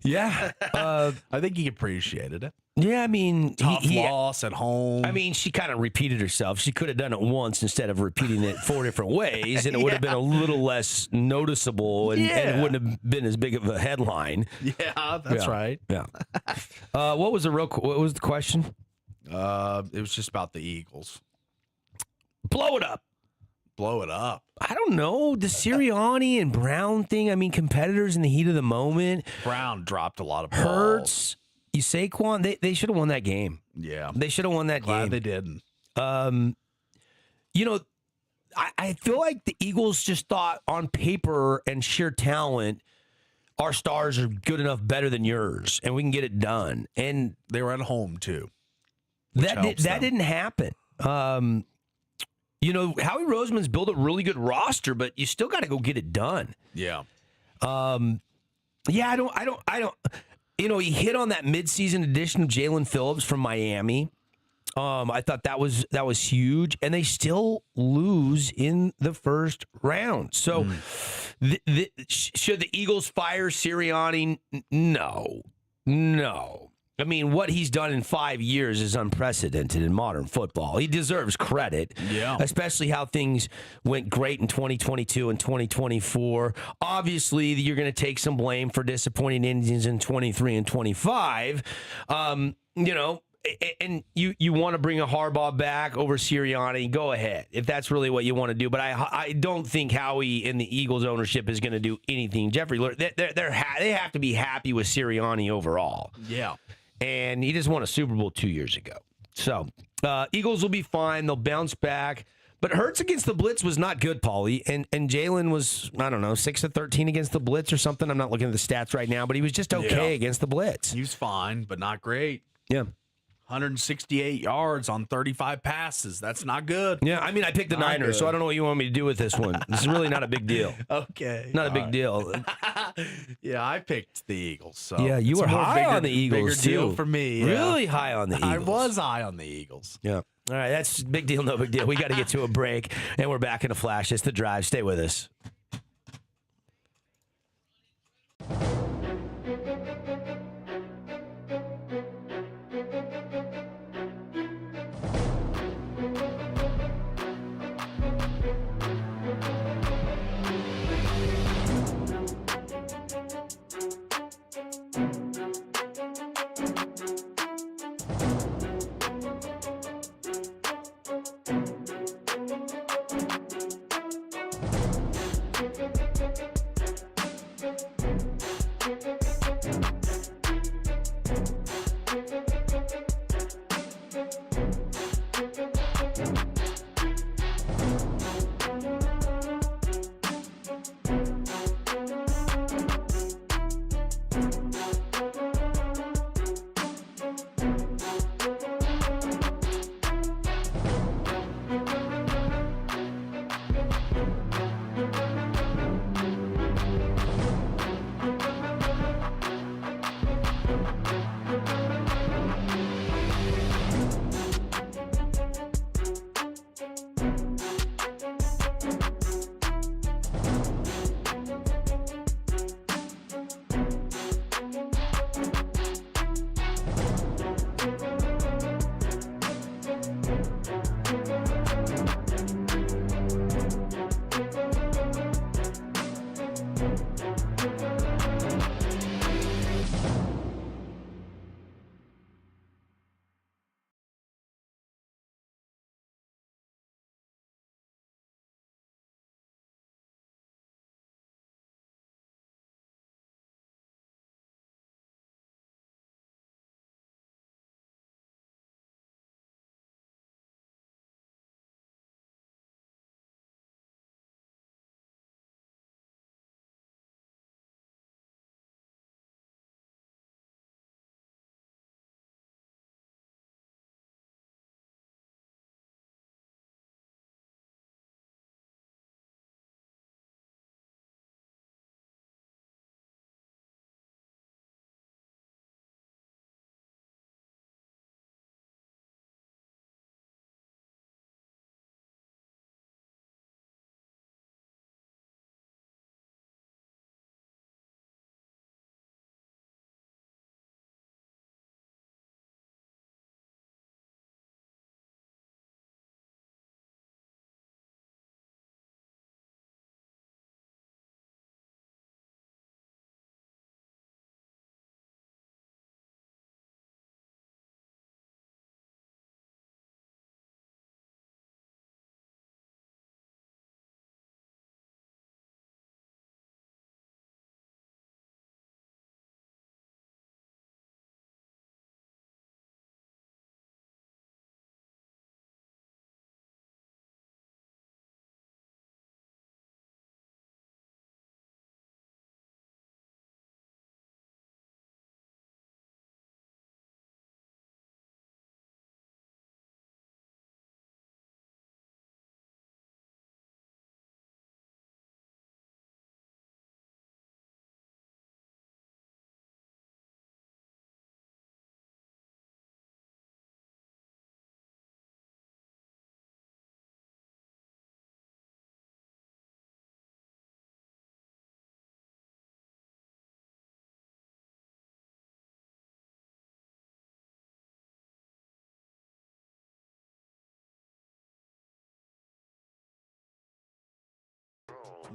Yeah. I think he appreciated it. Yeah, I mean, Tough loss at home. I mean, she kind of repeated herself. She could have done it once instead of repeating it 4 different ways, and it would have been a little less noticeable, and it wouldn't have been as big of a headline. Yeah, that's right. Yeah. What was the question? It was just about the Eagles. Blow it up. Blow it up. I don't know. The Sirianni and Brown thing, I mean, competitors in the heat of the moment. Brown dropped a lot of balls. Hurts. Saquon, they should have won that game. Yeah. They should have won that game. Glad they didn't. I feel like the Eagles just thought on paper and sheer talent, our stars are good enough, better than yours, and we can get it done. And they were at home, too. That didn't happen. Howie Roseman's built a really good roster, but you still got to go get it done. Yeah. I don't. He hit on that midseason edition of Jalen Phillips from Miami. I thought that was huge, and they still lose in the first round. So, should the Eagles fire Sirianni? No. I mean, what he's done in 5 years is unprecedented in modern football. He deserves credit, especially how things went great in 2022 and 2024. Obviously, you're going to take some blame for disappointing Indians in 23 and 25. And you want to bring a Harbaugh back over Sirianni, go ahead, if that's really what you want to do. But I don't think Howie and the Eagles ownership is going to do anything. Jeffrey, they have to be happy with Sirianni overall. Yeah. And he just won a Super Bowl 2 years ago. So, Eagles will be fine. They'll bounce back. But Hurts against the blitz was not good, Paulie. And Jalen was, I don't know, 6 of 13 against the blitz or something. I'm not looking at the stats right now, but he was just okay against the blitz. He was fine, but not great. Yeah. 168 yards on 35 passes. That's not good. Yeah, I mean, I picked the Niners, so I don't know what you want me to do with this one. This is really not a big deal. Okay. Not a big deal. Yeah, I picked the Eagles. So Yeah, you it's were a more high on the Eagles, bigger deal too. for me. Really high on the Eagles. I was high on the Eagles. Yeah. All right, that's big deal, no big deal. We got to get to a break, and we're back in a flash. It's The Drive. Stay with us.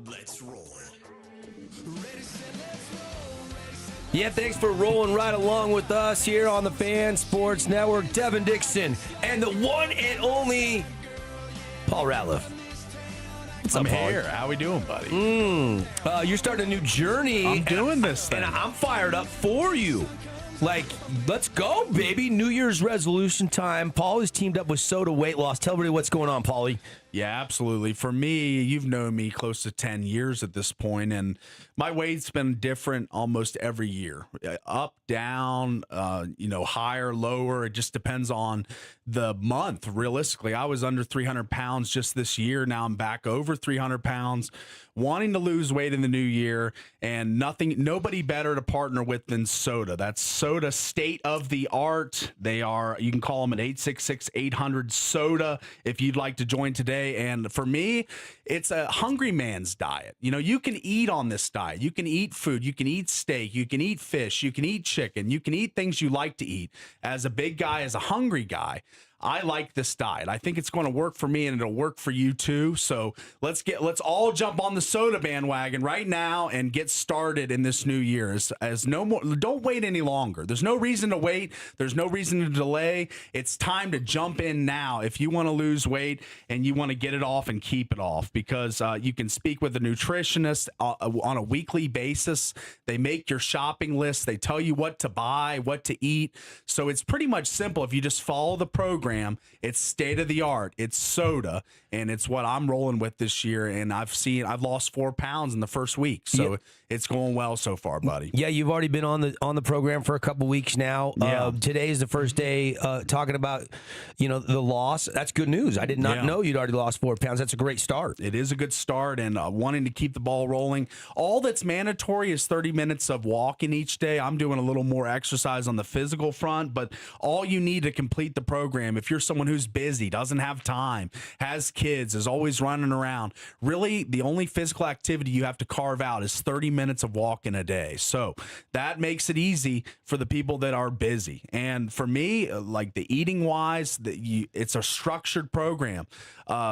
Let's roll. Yeah, thanks for rolling right along with us here on the Fan Sports Network. Devin Dixon and the one and only Paul Ratliff. What's I'm up, Paul? here. How we doing, buddy? You're starting a new journey. I'm doing this thing. And I'm fired up for you. Like, let's go, baby. New Year's resolution time. Paul is teamed up with Soda Weight Loss. Tell everybody what's going on, Paulie. Yeah, absolutely. For me, you've known me close to 10 years at this point, and my weight's been different almost every year. Up, down, higher, lower. It just depends on the month, realistically. I was under 300 pounds just this year. Now I'm back over 300 pounds, wanting to lose weight in the new year, and nobody better to partner with than Soda. That's Soda, state of the art. You can call them at 866-800-SODA if you'd like to join today. And for me, it's a hungry man's diet. You can eat on this diet. You can eat food. You can eat steak. You can eat fish. You can eat chicken. You can eat things you like to eat. As a big guy, as a hungry guy, I like this diet. I think it's going to work for me, and it'll work for you too. So let's all jump on the Soda bandwagon right now and get started in this new year. Don't wait any longer. There's no reason to wait. There's no reason to delay. It's time to jump in now if you want to lose weight and you want to get it off and keep it off, because you can speak with a nutritionist on a weekly basis. They make your shopping list. They tell you what to buy, what to eat. So it's pretty much simple. If you just follow the program, it's state of the art. It's Soda, and it's what I'm rolling with this year. And I've lost 4 pounds in the first week, so it's going well so far, buddy. Yeah, you've already been on the program for a couple weeks now. Yeah. Today is the first day talking about the loss. That's good news. I did not know you'd already lost 4 pounds. That's a great start. It is a good start, and wanting to keep the ball rolling. All that's mandatory is 30 minutes of walking each day. I'm doing a little more exercise on the physical front, but all you need to complete the program, if you're someone who's busy, doesn't have time, has kids, is always running around, really the only physical activity you have to carve out is 30 minutes of walking a day. So that makes it easy for the people that are busy. And for me, like the eating wise, it's a structured program.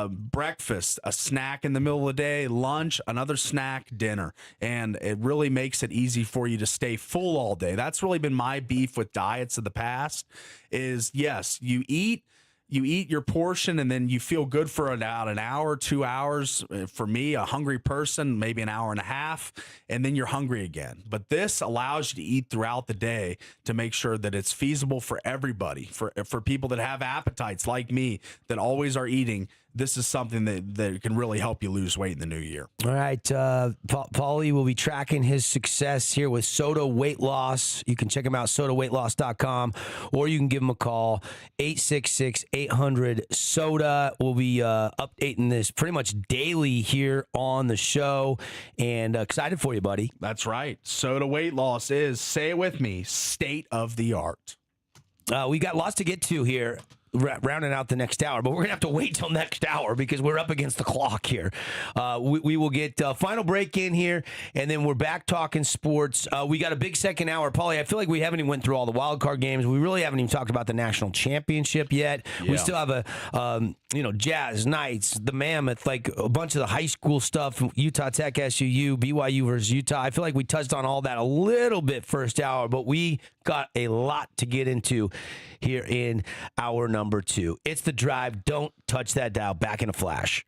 Breakfast, a snack in the middle of the day, lunch, another snack, dinner. And it really makes it easy for you to stay full all day. That's really been my beef with diets of the past is, yes, you eat your portion and then you feel good for about an hour, 2 hours. For me, a hungry person, maybe an hour and a half, and then you're hungry again. But this allows you to eat throughout the day to make sure that it's feasible for everybody, for people that have appetites like me that always are eating. This is something that can really help you lose weight in the new year. All right. Paulie will be tracking his success here with Soda Weight Loss. You can check him out, sodaweightloss.com, or you can give him a call, 866-800-SODA. We'll be updating this pretty much daily here on the show, and excited for you, buddy. That's right. Soda Weight Loss is, say it with me, state of the art. We got lots to get to here. Rounding out the next hour, but we're gonna have to wait till next hour because we're up against the clock here. We will get final break in here, and then we're back talking sports. We got a big second hour. Paulie, I feel like we haven't even went through all the wild card games. We really haven't even talked about the national championship yet. Yeah. We still have a Jazz, Knights, the Mammoth, like a bunch of the high school stuff, Utah Tech, SUU, BYU versus Utah. I feel like we touched on all that a little bit first hour, but we got a lot to get into here in hour number 2. It's The Drive. Don't touch that dial. Back in a flash.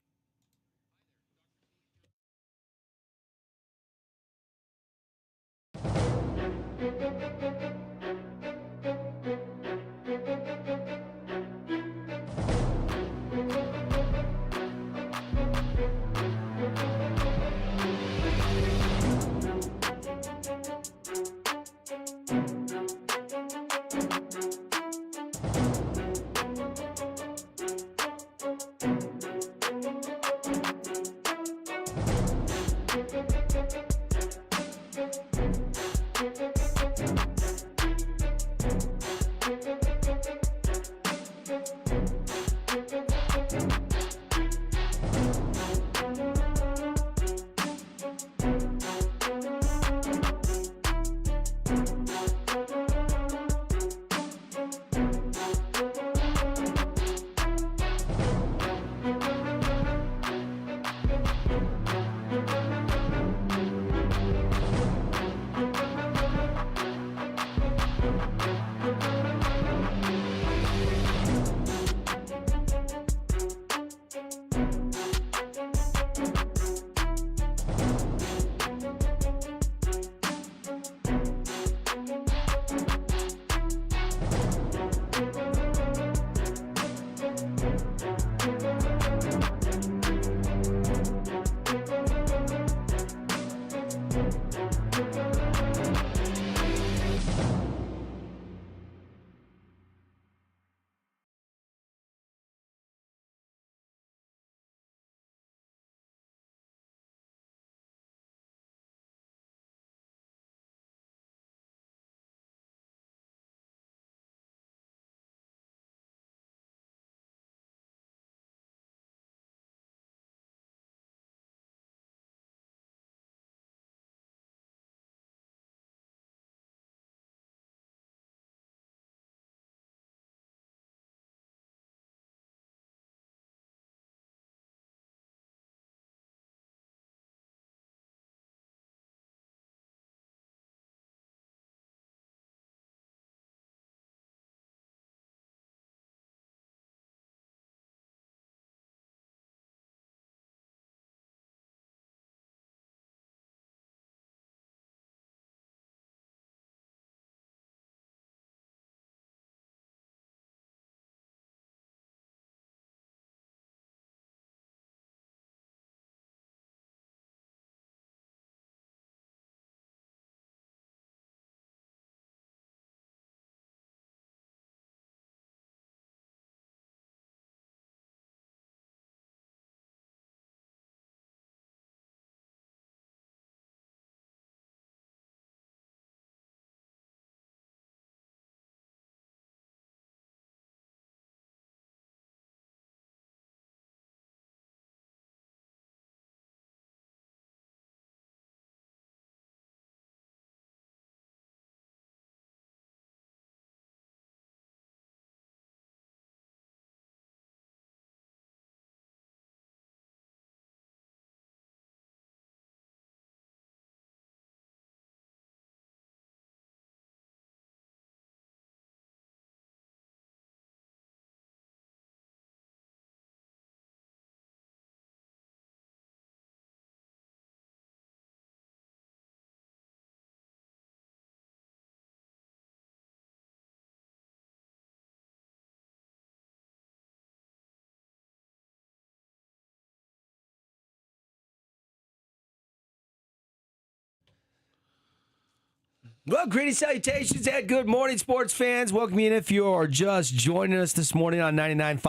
Well, greetings, salutations, and good morning, sports fans. Welcome in if you are just joining us this morning on 99.5,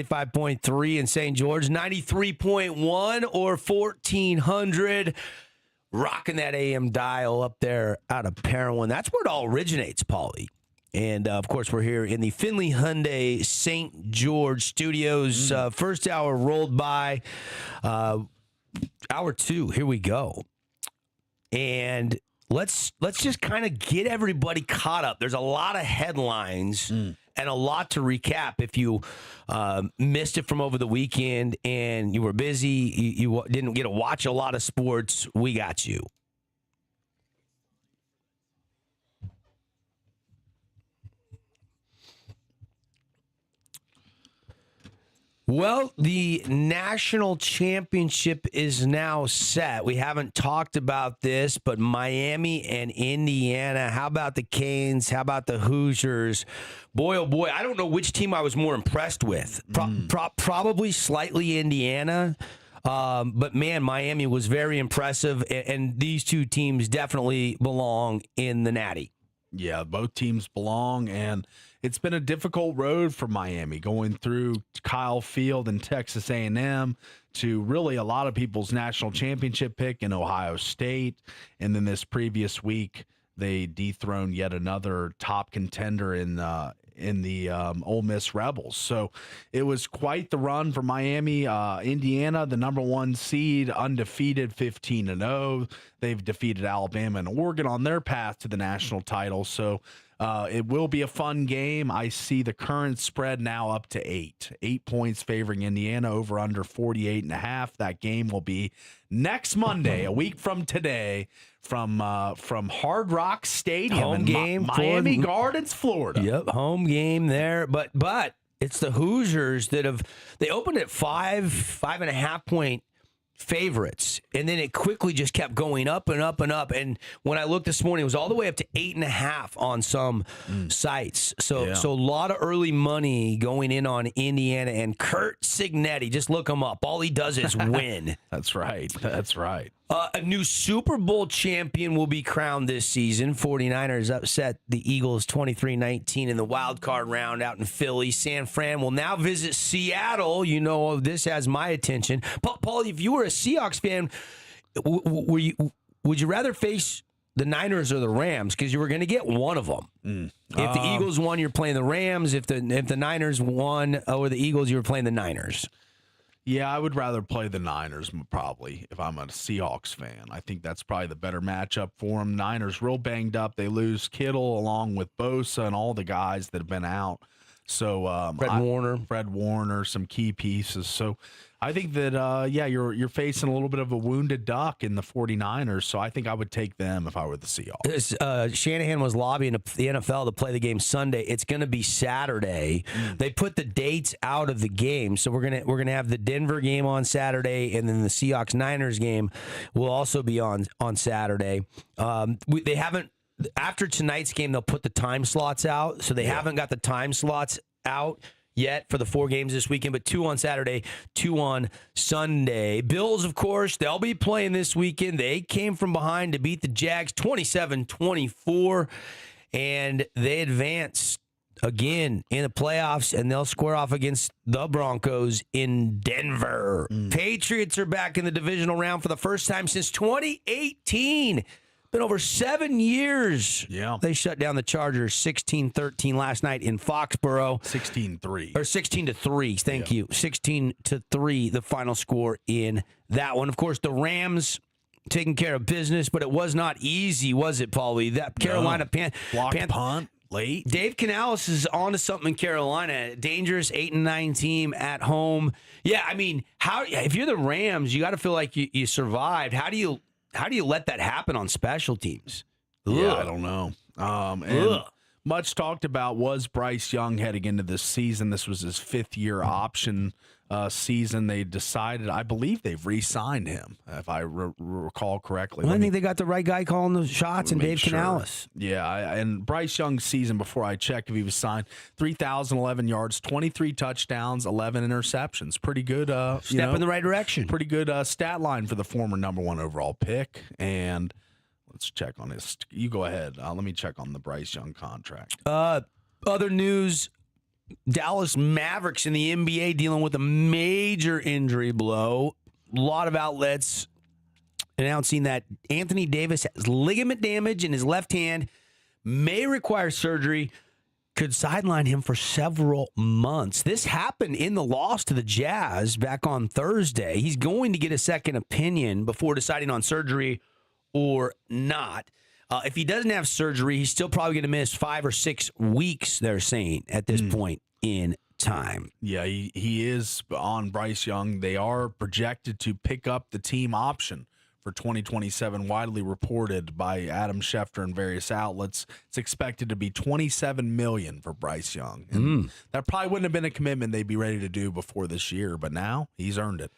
95.3 in St. George, 93.1 or 1400. Rocking that AM dial up there out of Parowan. That's where it all originates, Paulie. And, of course, we're here in the Finley Hyundai St. George studios. First hour rolled by. Hour two, here we go. And let's just kind of get everybody caught up. There's a lot of headlines and a lot to recap. If you missed it from over the weekend and you were busy, you didn't get to watch a lot of sports, we got you. Well, the national championship is now set. We haven't talked about this, but Miami and Indiana, how about the Canes? How about the Hoosiers? Boy, oh boy, I don't know which team I was more impressed with. Probably slightly Indiana. But, man, Miami was very impressive, and these two teams definitely belong in the Natty. Yeah, both teams belong, and it's been a difficult road for Miami going through Kyle Field and Texas A&M to really a lot of people's national championship pick in Ohio State. And then this previous week, they dethroned yet another top contender in the Ole Miss Rebels. So it was quite the run for Miami. Indiana, the number one seed, undefeated, 15-0. They've defeated Alabama and Oregon on their path to the national title. So it will be a fun game. I see the current spread now up to 8. 8 points favoring Indiana, over under 48.5. That game will be next Monday, a week from today, from Hard Rock Stadium Home in game, Miami Gardens, Florida. Yep, home game there. But it's the Hoosiers that they opened at 5.5 point favorites, and then it quickly just kept going up and up and up. And when I looked this morning, it was all the way up to 8.5 on some sites. So a lot of early money going in on Indiana and Kurt Signetti. Just look him up. All he does is win. That's right. That's right. A new Super Bowl champion will be crowned this season. 49ers upset the Eagles 23-19 in the wild card round out in Philly. San Fran will now visit Seattle. You know, this has my attention. Paul, if you were a Seahawks fan, would you rather face the Niners or the Rams? Because you were going to get one of them. If the Eagles won, you're playing the Rams. If the Niners won over the Eagles, you were playing the Niners. Yeah, I would rather play the Niners probably if I'm a Seahawks fan. I think that's probably the better matchup for them. Niners real banged up. They lose Kittle along with Bosa and all the guys that have been out. So Fred Warner, some key pieces. So I think that, you're facing a little bit of a wounded duck in the 49ers, so I think I would take them if I were the Seahawks. Shanahan was lobbying the NFL to play the game Sunday. It's going to be Saturday. They put the dates out of the game, so we're gonna have the Denver game on Saturday, and then the Seahawks-Niners game will also be on Saturday. They haven't. After tonight's game, they'll put the time slots out, so they haven't got the time slots out yet for the 4 games this weekend, but 2 on Saturday, 2 on Sunday. Bills, of course, they'll be playing this weekend. They came from behind to beat the Jags 27-24, and they advanced again in the playoffs, and they'll square off against the Broncos in Denver. Patriots are back in the divisional round for the first time since 2018. Been over 7 years. Yeah. They shut down the Chargers 16-13 last night in Foxborough. 16-3. Or 16-3. Thank you. 16-3, the final score in that one. Of course, the Rams taking care of business, but it was not easy, was it, Paulie? That Carolina blocked punt late. Dave Canales is on to something in Carolina. Dangerous 8-9 team at home. Yeah, I mean, if you're the Rams, you got to feel like you survived. How do you let that happen on special teams? Yeah, I don't know. And much talked about was Bryce Young heading into this season. This was his 5th-year option season. They decided, I believe they've re-signed him, if I recall correctly. Well, I think they got the right guy calling the shots, and Dave Canales. Yeah, and Bryce Young's season, before I checked if he was signed, 3,011 yards, 23 touchdowns, 11 interceptions. Pretty good. Step in the right direction. Pretty good stat line for the former number 1 overall pick. And Let's check on his. You go ahead. Let me check on the Bryce Young contract. Other news, Dallas Mavericks in the NBA dealing with a major injury blow. A lot of outlets announcing that Anthony Davis has ligament damage in his left hand, may require surgery, could sideline him for several months. This happened in the loss to the Jazz back on Thursday. He's going to get a second opinion before deciding on surgery or not. If he doesn't have surgery, he's still probably going to miss 5 or 6 weeks, they're saying, at this point in time. Yeah, he is on Bryce Young. They are projected to pick up the team option for 2027, widely reported by Adam Schefter and various outlets. It's expected to be $27 million for Bryce Young. And that probably wouldn't have been a commitment they'd be ready to do before this year, but now he's earned it.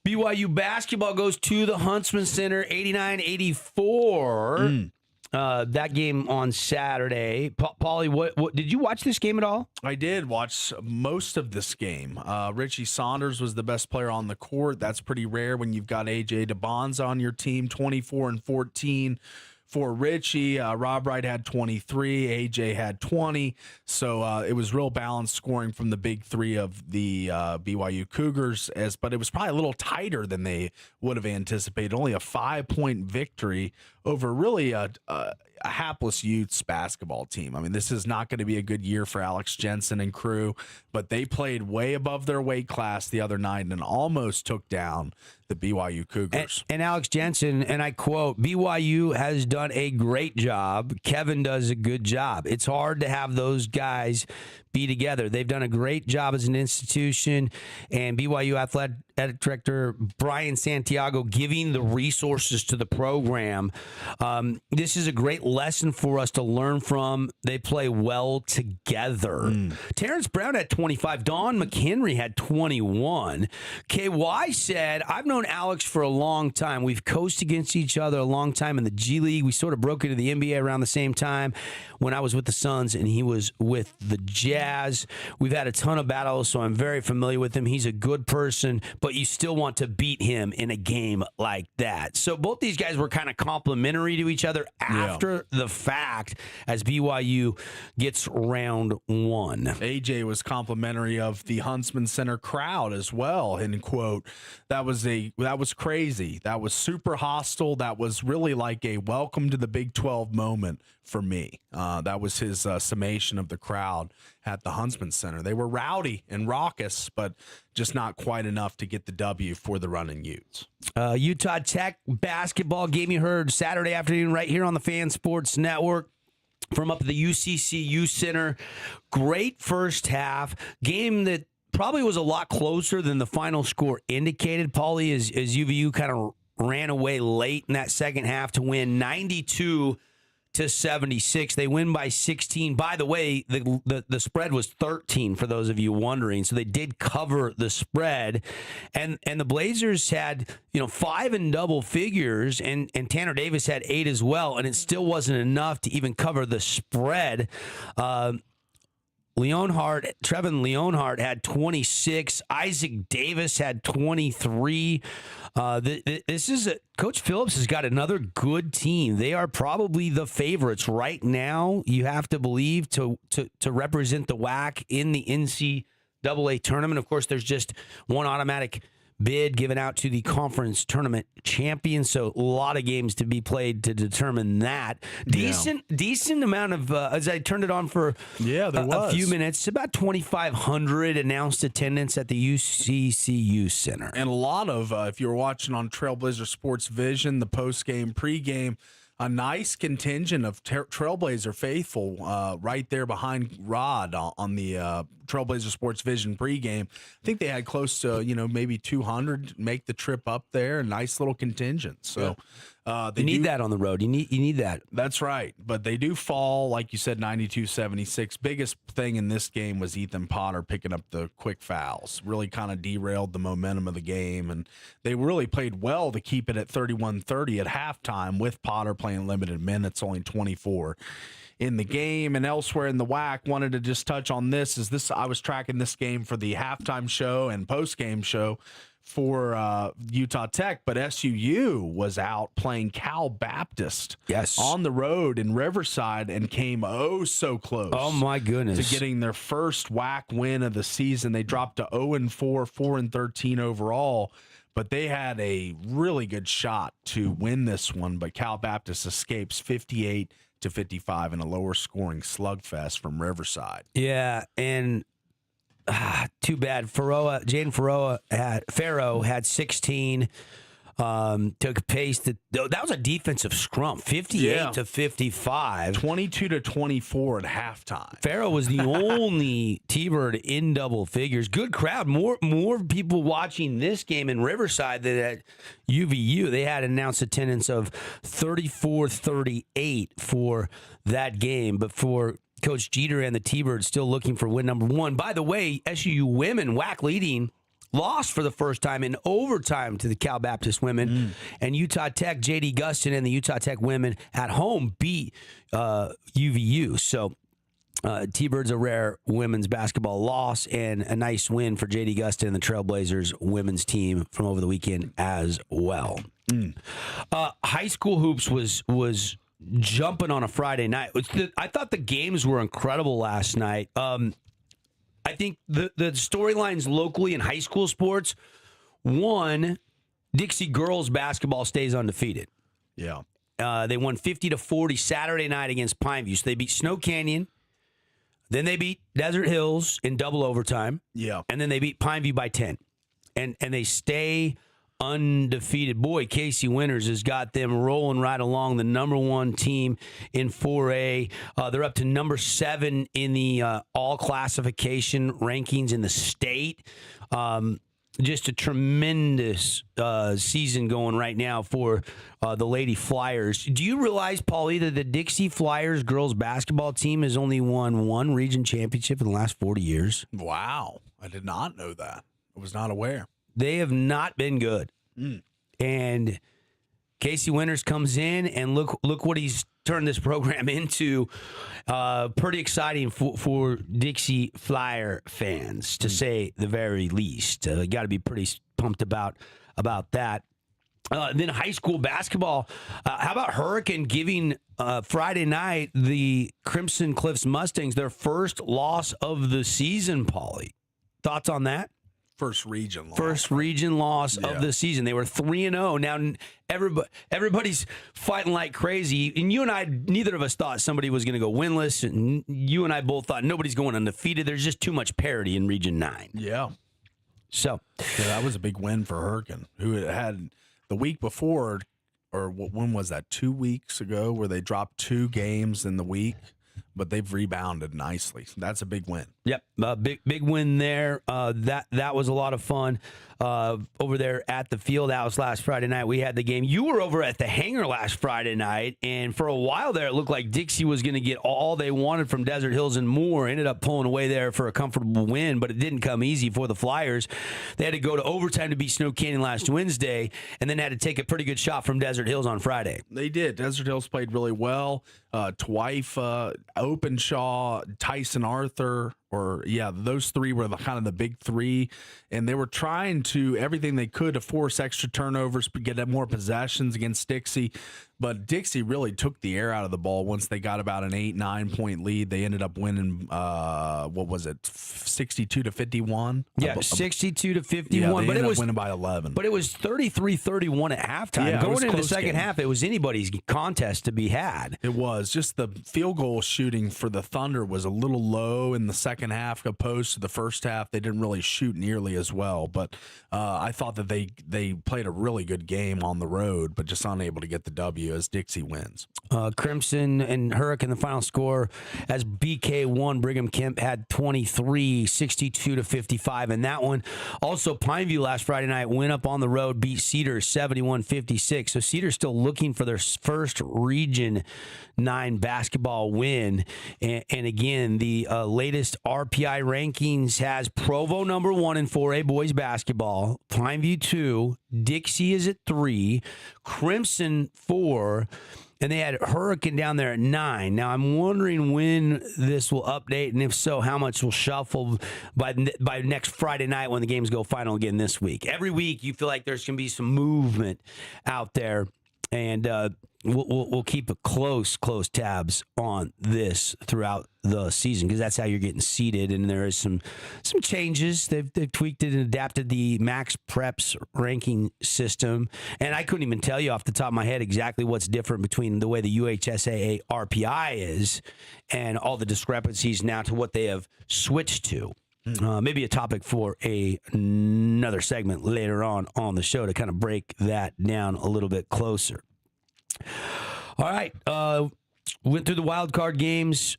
BYU basketball goes to the Huntsman Center, 89-84. That game on Saturday. Paulie, what did you watch this game at all? I did watch most of this game. Richie Saunders was the best player on the court. That's pretty rare when you've got A.J. DeBonza on your team, 24 and 14 for Richie. Rob Wright had 23. A.J. had 20. So it was real balanced scoring from the big three of the BYU Cougars, but it was probably a little tighter than they would have anticipated. Only a 5-point victory over really a hapless Utes basketball team. I mean, this is not going to be a good year for Alex Jensen and crew, but they played way above their weight class the other night and almost took down the BYU Cougars. And Alex Jensen, and I quote, BYU has done a great job. Kevin does a good job. It's hard to have those guys be together. They've done a great job as an institution, and BYU Athletic Director Brian Santiago giving the resources to the program. This is a great lesson for us to learn from. They play well together. Terrence Brown had 25. Don McHenry had 21. KY said, I've known Alex for a long time. We've coached against each other a long time in the G League. We sort of broke into the NBA around the same time when I was with the Suns and he was with the Jazz. We've had a ton of battles, so I'm very familiar with him. He's a good person, but you still want to beat him in a game like that. So both these guys were kind of complimentary to each other after the fact as BYU gets round one. AJ was complimentary of the Huntsman Center crowd as well. And quote, that was crazy. That was super hostile. That was really like a welcome to the Big 12 moment for me. That was his summation of the crowd at the Huntsman Center. They were rowdy and raucous, but just not quite enough to get the W for the Running Utes. Utah Tech basketball game you heard Saturday afternoon right here on the Fan Sports Network from up at the UCCU Center. Great first half. Game that probably was a lot closer than the final score indicated. Paulie, as UVU kind of ran away late in that second half to win 92-76. They win by 16. By the way, the spread was 13 for those of you wondering. So they did cover the spread. And the Blazers had, 5 in double figures and Tanner Davis had 8 as well. And it still wasn't enough to even cover the spread. Trevin Leonhardt had 26. Isaac Davis had 23. Coach Phillips has got another good team. They are probably the favorites right now. You have to believe to represent the WAC in the NCAA tournament. Of course, there's just one automatic bid given out to the conference tournament champion, so a lot of games to be played to determine that. Decent amount of as I turned it on for a few minutes, about 2,500 announced attendance at the UCCU Center, and a lot of if you were watching on Trailblazer Sports Vision, the post-game, pre-game, a nice contingent of Trailblazer faithful right there behind Rod on the Trailblazer Sports Vision pregame. I think they had close to, maybe 200 make the trip up there. A nice little contingent. So you need that on the road. You need that. That's right. But they do fall, like you said, 92-76. Biggest thing in this game was Ethan Potter picking up the quick fouls. Really kind of derailed the momentum of the game. And they really played well to keep it at 31-30 at halftime with Potter playing limited minutes, only 24 in the game. And elsewhere in the WAC, wanted to just touch on this. I was tracking this game for the halftime show and post-game show for Utah Tech, but SUU was out playing Cal Baptist on the road in Riverside and came so close. Oh, my goodness. To getting their first WAC win of the season. They dropped to 0-4, 4-13 overall, but they had a really good shot to win this one, but Cal Baptist escapes 58-55 in a lower scoring slugfest from Riverside. Yeah, and too bad. Jaden Farrow had 16. Took pace. That was a defensive scrum, 58-55, 22-24 at halftime. Farrow was the only T-Bird in double figures. Good crowd. More people watching this game in Riverside than at UVU. They had announced attendance of 34-38 for that game, but for Coach Jeter and the T-Birds still looking for win number 1. By the way, SUU women, WAC leading, lost for the first time in overtime to the Cal Baptist women. And Utah Tech, J.D. Gustin and the Utah Tech women at home beat UVU. So T-Birds a rare women's basketball loss and a nice win for J.D. Gustin and the Trailblazers women's team from over the weekend as well. High school hoops was jumping on a Friday night. I thought the games were incredible last night. I think the storylines locally in high school sports, one, Dixie girls basketball stays undefeated. Yeah. They won 50-40 Saturday night against Pineview. So they beat Snow Canyon. Then they beat Desert Hills in double overtime. Yeah. And then they beat Pineview by 10. And they stay undefeated. Boy, Casey Winters has got them rolling right along, the number 1 team in 4A. They're up to number 7 in the all classification rankings in the state. Just a tremendous season going right now for the Lady Flyers. Do you realize, Paulie, that the Dixie Flyers girls basketball team has only won 1 region championship in the last 40 years? Wow. I did not know that. I was not aware. They have not been good. And Casey Winters comes in, and look what he's turned this program into. Pretty exciting for Dixie Flyer fans, to say the very least. Got to be pretty pumped about that. Then high school basketball. How about Hurricane giving Friday night the Crimson Cliffs Mustangs their first loss of the season, Paulie? Thoughts on that? First region loss of the season. They were 3-0. Now everybody's fighting like crazy. And you and I, neither of us thought somebody was going to go winless. And you and I both thought nobody's going undefeated. There's just too much parity in Region 9. Yeah. So that was a big win for Hurricane, who had the week before, or when was that? 2 weeks ago, where they dropped 2 games in the week. But they've rebounded nicely. So that's a big win. Yep, big win there. That was a lot of fun over there at the field house last Friday night. We had the game. You were over at the hangar last Friday night, and for a while there, it looked like Dixie was going to get all they wanted from Desert Hills and more. Ended up pulling away there for a comfortable win, but it didn't come easy for the Flyers. They had to go to overtime to beat Snow Canyon last Wednesday, and then had to take a pretty good shot from Desert Hills on Friday. They did. Desert Hills played really well. Twyfe, Openshaw, Tyson Arthur, those 3 were kind of the big 3, and they were trying to everything they could to force extra turnovers, get more possessions against Dixie. But Dixie really took the air out of the ball once they got about an 8-9 point lead. They ended up winning, 62-51? Yeah, 62-51. Yeah, but it was winning by 11. But it was 33-31 at halftime. Yeah, going into the second game. half, it was anybody's contest to be had. It was. Just the field goal shooting for the Thunder was a little low in the second half opposed to the first half. They didn't really shoot nearly as well. But I thought that they played a really good game on the road, but just unable to get the W as Dixie wins. Crimson and Hurricane, the final score as BK won. Brigham Kemp had 23, 62-55 in that one. Also, Pineview last Friday night went up on the road, beat Cedar 71-56. So Cedar's still looking for their first Region 9 basketball win. And again, the latest RPI rankings has Provo number 1 in 4A boys basketball, Pineview 2, Dixie is at 3, Crimson 4, and they had Hurricane down there at 9. Now, I'm wondering when this will update, and if so, how much will shuffle by next Friday night when the games go final again this week. Every week, you feel like there's going to be some movement out there, and we'll keep a close tabs on this throughout the season because that's how you're getting seeded. And there is some changes. They've tweaked it and adapted the Max Preps ranking system. And I couldn't even tell you off the top of my head exactly what's different between the way the UHSAA RPI is and all the discrepancies now to what they have switched to. Maybe a topic for another segment later on the show to kind of break that down a little bit closer. All right. Went through the wild card games.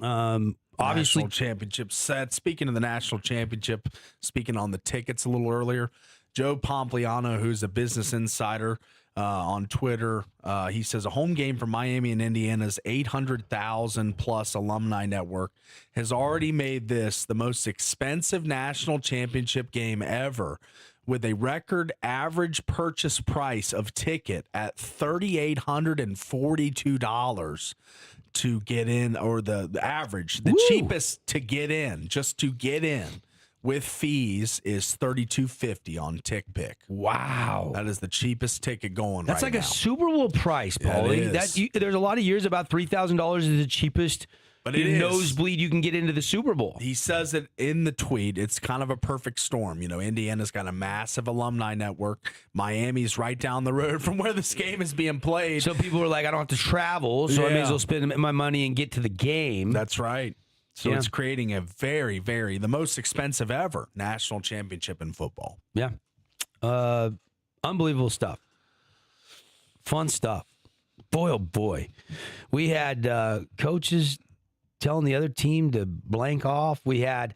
Obviously, National championship set. Speaking of the national championship, speaking on the tickets a little earlier, Joe Pompliano, who's a business insider on Twitter, he says a home game for Miami and Indiana's 800,000 plus alumni network has already made this the most expensive national championship game ever, with a record average purchase price of ticket at $3,842 to get in, or the average, the cheapest to get in, just to get in with fees is $3,250 on TickPick. wow. That is the cheapest ticket going That's right like now. a Super Bowl price, Paulie. Yeah, it is. There's a lot of years about $3,000 is the cheapest But it is. nosebleed you can get into the Super Bowl. He says it in the tweet. It's kind of a perfect storm. You know, Indiana's got a massive alumni network. Miami's right down the road from where this game is being played. So people are like, I don't have to travel, so I may as well spend my money and get to the game. That's right. So Yeah. it's creating a very, the most expensive ever national championship in football. Yeah. Unbelievable stuff. Fun stuff. Boy, oh boy. We had coaches telling the other team to blank off. We had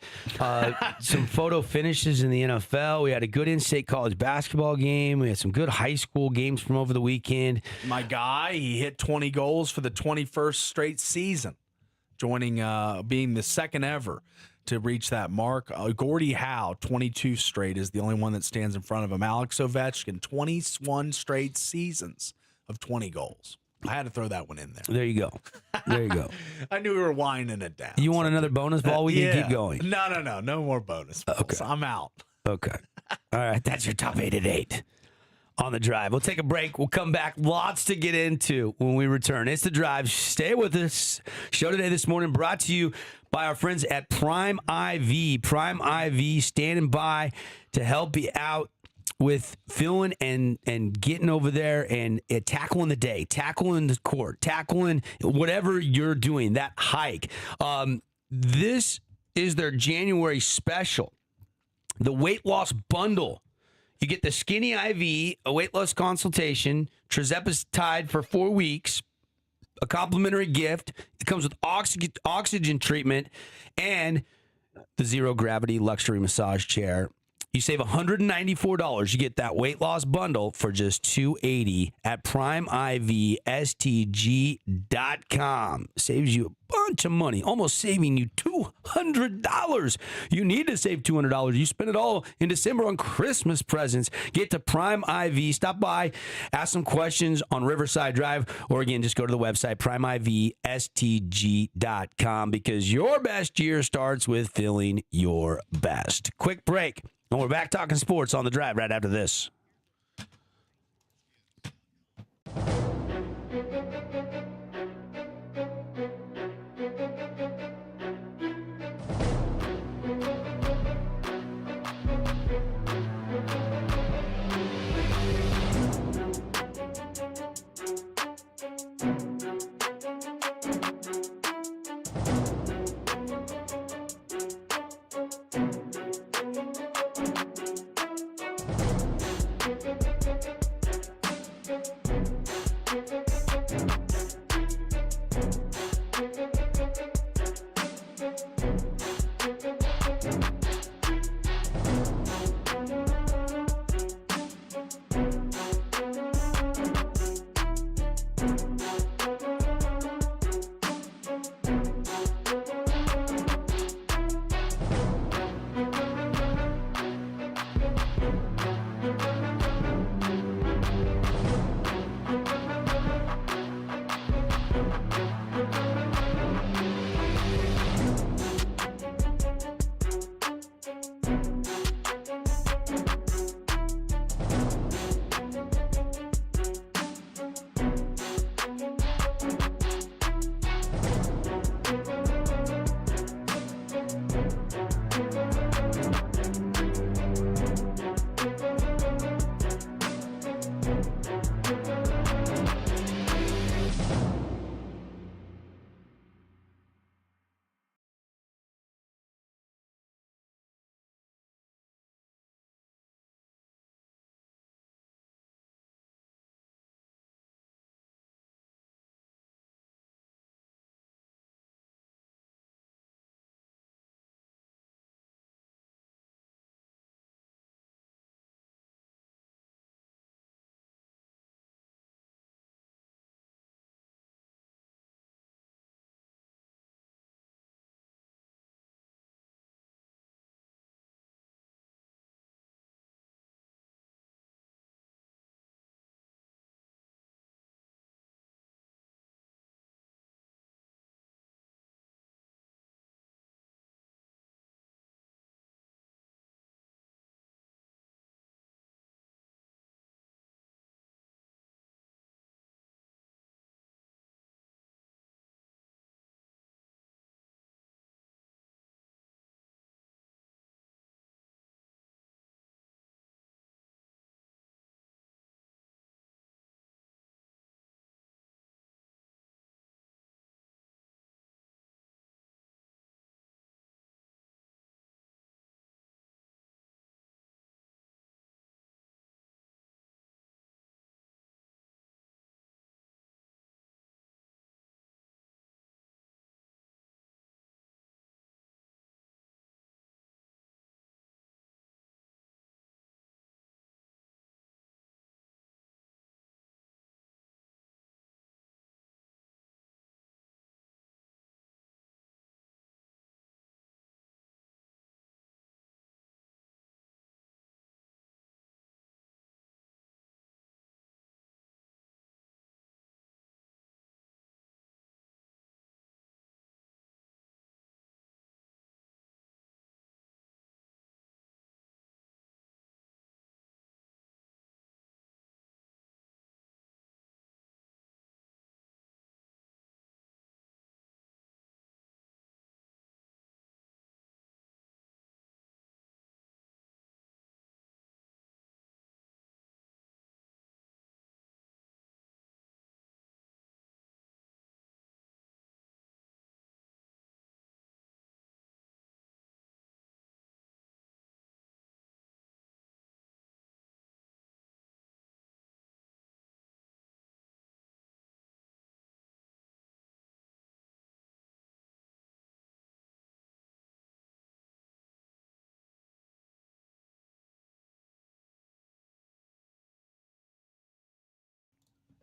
some photo finishes in the NFL. We had a good in-state college basketball game. We had some good high school games from over the weekend. My guy, he hit 20 goals for the 21st straight season, joining, being the second ever to reach that mark. Gordie Howe, 22 straight, is the only one that stands in front of him. Alex Ovechkin, 21 straight seasons of 20 goals. I had to throw that one in there. There you go. There you go. I knew we were winding it down. You want another bonus ball? We can keep going. No. No more bonus balls. Okay. I'm out. Okay. All right. That's your top 8 at 8 on the drive. We'll take a break. We'll come back. Lots to get into when we return. It's the drive. Stay with us. Show today this morning brought to you by our friends at Prime IV. Prime IV standing by to help you out with feeling and getting over there and tackling the day, tackling the court, tackling whatever you're doing, that hike. This is their January special, the weight loss bundle. You get the Skinny IV, a weight loss consultation, Trizepatide for 4 weeks, a complimentary gift. It comes with oxygen treatment and the zero gravity luxury massage chair. You save $194. You get that weight loss bundle for just $280 at PrimeIVSTG.com. Saves you a bunch of money, almost saving you $200. You need to save $200. You spend it all in December on Christmas presents. Get to Prime IV. Stop by, ask some questions on Riverside Drive, or again, just go to the website, PrimeIVSTG.com, because your best year starts with feeling your best. Quick break. And we're back talking sports on the drive right after this.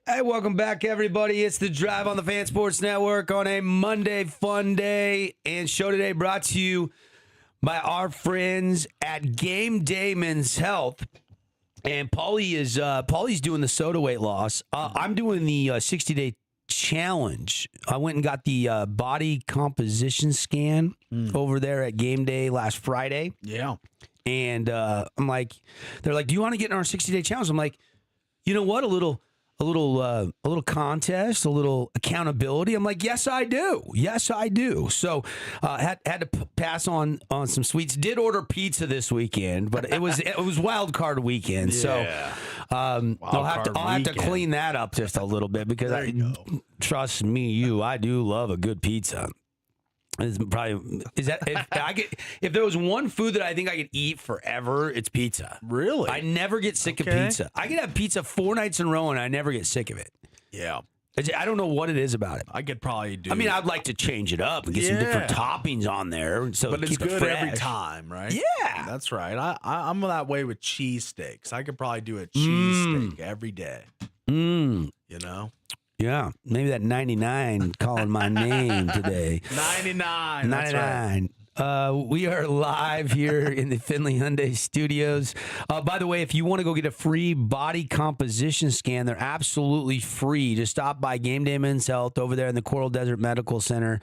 Hey, welcome back, everybody. It's the Drive on the Fan Sports Network on a Monday fun day. And show today brought to you by our friends at Game Day Men's Health. And Paulie's doing the soda weight loss. I'm doing the 60-day challenge. I went and got the body composition scan over there at Game Day last Friday. Yeah. And I'm like, they're like, do you want to get in our 60-day challenge? I'm like, you know what? A little contest, a little accountability. I'm like, yes, I do. Yes, I do. So had to pass on some sweets. Did order pizza this weekend, but it was wild card weekend. Yeah. So I'll have to clean that up just a little bit because trust me, I do love a good pizza. It's probably if there was one food that I think I could eat forever, it's pizza. Really? I never get sick of pizza. I could have pizza 4 nights in a row and I never get sick of it. Yeah. I don't know what it is about it. I could probably do. I mean, I'd like to change it up and get some different toppings on there, so but it's keep it good fresh. every time, right? Yeah, that's right. I'm that way with cheesesteaks. I could probably do a cheesesteak every day. You know. Yeah, maybe that 99 calling my name today. 99. 99. We are live here in the Findlay Hyundai studios. By the way, if you want to go get a free body composition scan, they're absolutely free. Just stop by Game Day Men's Health over there in the Coral Desert Medical Center,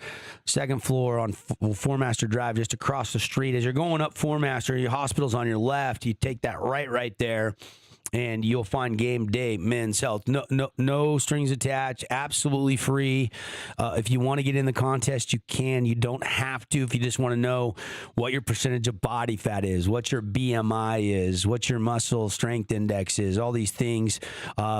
second floor on Four Master Drive, just across the street. As you're going up Four Master, your hospital's on your left. You take that right there. And you'll find Game Day Men's Health. No strings attached. Absolutely free. If you want to get in the contest, you can. You don't have to. If you just want to know what your percentage of body fat is, what your BMI is, what your muscle strength index is, all these things.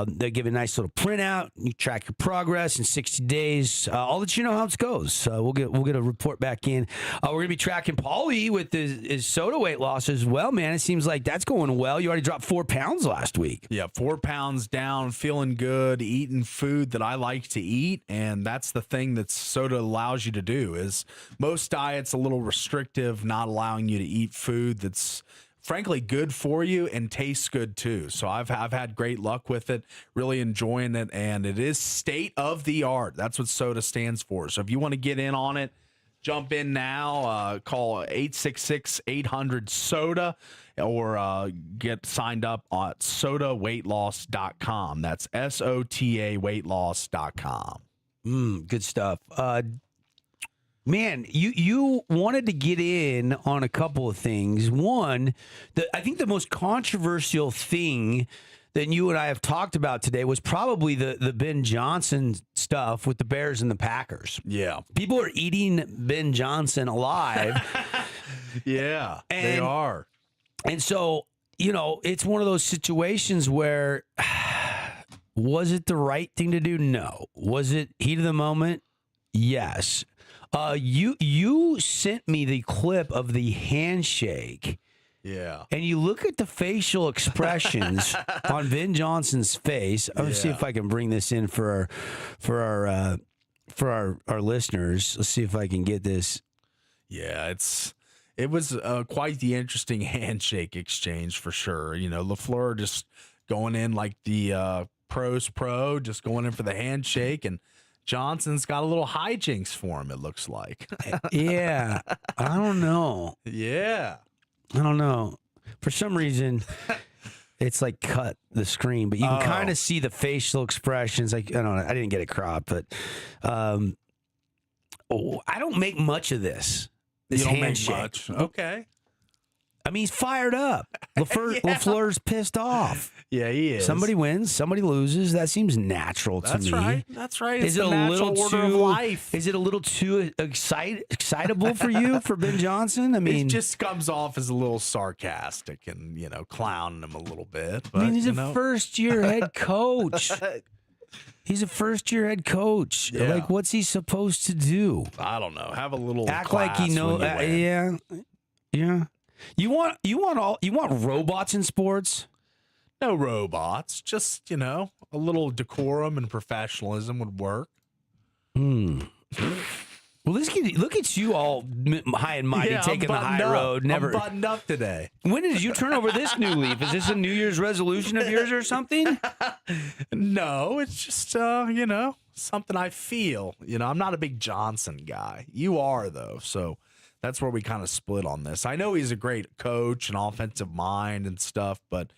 They give a nice little printout. You track your progress in 60 days. I'll let you know how it goes. We'll get a report back in. We're gonna be tracking Paulie with his soda weight loss as well. Man, it seems like that's going well. You already dropped 4 pounds last week. Yeah, 4 pounds down, feeling good, eating food that I like to eat, and that's the thing that soda allows you to do. Is most diets a little restrictive, not allowing you to eat food that's frankly good for you and tastes good too. So I've had great luck with it, really enjoying it, and it is state of the art. That's what soda stands for. So if you want to get in on it, jump in now, call 866-800-SODA or get signed up at sodaweightloss.com. That's SOTA weightloss.com. Good stuff. Man, you wanted to get in on a couple of things. One, I think the most controversial thing that you and I have talked about today was probably the Ben Johnson stuff with the Bears and the Packers. Yeah. People are eating Ben Johnson alive. Yeah, they are. And so, it's one of those situations where was it the right thing to do? No. Was it heat of the moment? Yes. You sent me the clip of the handshake. Yeah. And you look at the facial expressions on Ben Johnson's face. I'm gonna see if I can bring this in for our listeners. Let's see if I can get this. Yeah, it was quite the interesting handshake exchange for sure. LaFleur just going in like the pro's pro, just going in for the handshake, and Johnson's got a little hijinks for him, it looks like. Yeah. I don't know. Yeah. I don't know. For some reason, it's like cut the screen, but you can kind of see the facial expressions. Like, I don't know. I didn't get it cropped, but I don't make much of this. You don't handshake. make much. Okay. I mean, he's fired up. LaFleur's pissed off. Yeah, he is. Somebody wins, somebody loses. That seems natural to me. That's right. Is it a little order too of life? Is it a little too excitable for you, for Ben Johnson? I mean, it just comes off as a little sarcastic and clowning him a little bit. But, he's a first-year head coach. He's a first-year head coach. Yeah. Like, what's he supposed to do? I don't know. Have a little act class like he knows. when you win. Yeah. You want robots in sports? No robots. Just a little decorum and professionalism would work. Well, look at you all high and mighty taking the high road. Never I'm buttoned up today. When did you turn over this new leaf? Is this a New Year's resolution of yours or something? No, it's just something I feel. I'm not a big Johnson guy. You are though, so that's where we kind of split on this. I know he's a great coach and offensive mind and stuff, but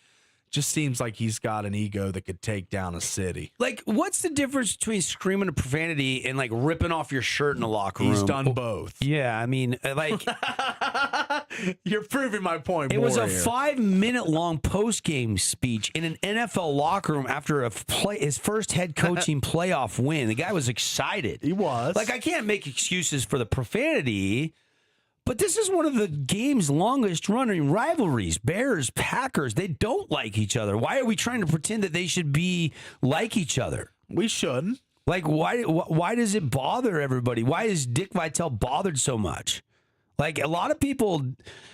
just seems like he's got an ego that could take down a city. Like, what's the difference between screaming a profanity and like ripping off your shirt in the locker room? He's done both. Yeah, I mean, like, you're proving my point. It was a 5-minute long post game speech in an NFL locker room after his first head coaching playoff win. The guy was excited. He was. Like, I can't make excuses for the profanity. But this is one of the game's longest running rivalries. Bears, Packers, they don't like each other. Why are we trying to pretend that they should be like each other? We shouldn't. Like, why does it bother everybody? Why is Dick Vitale bothered so much? Like, a lot of people,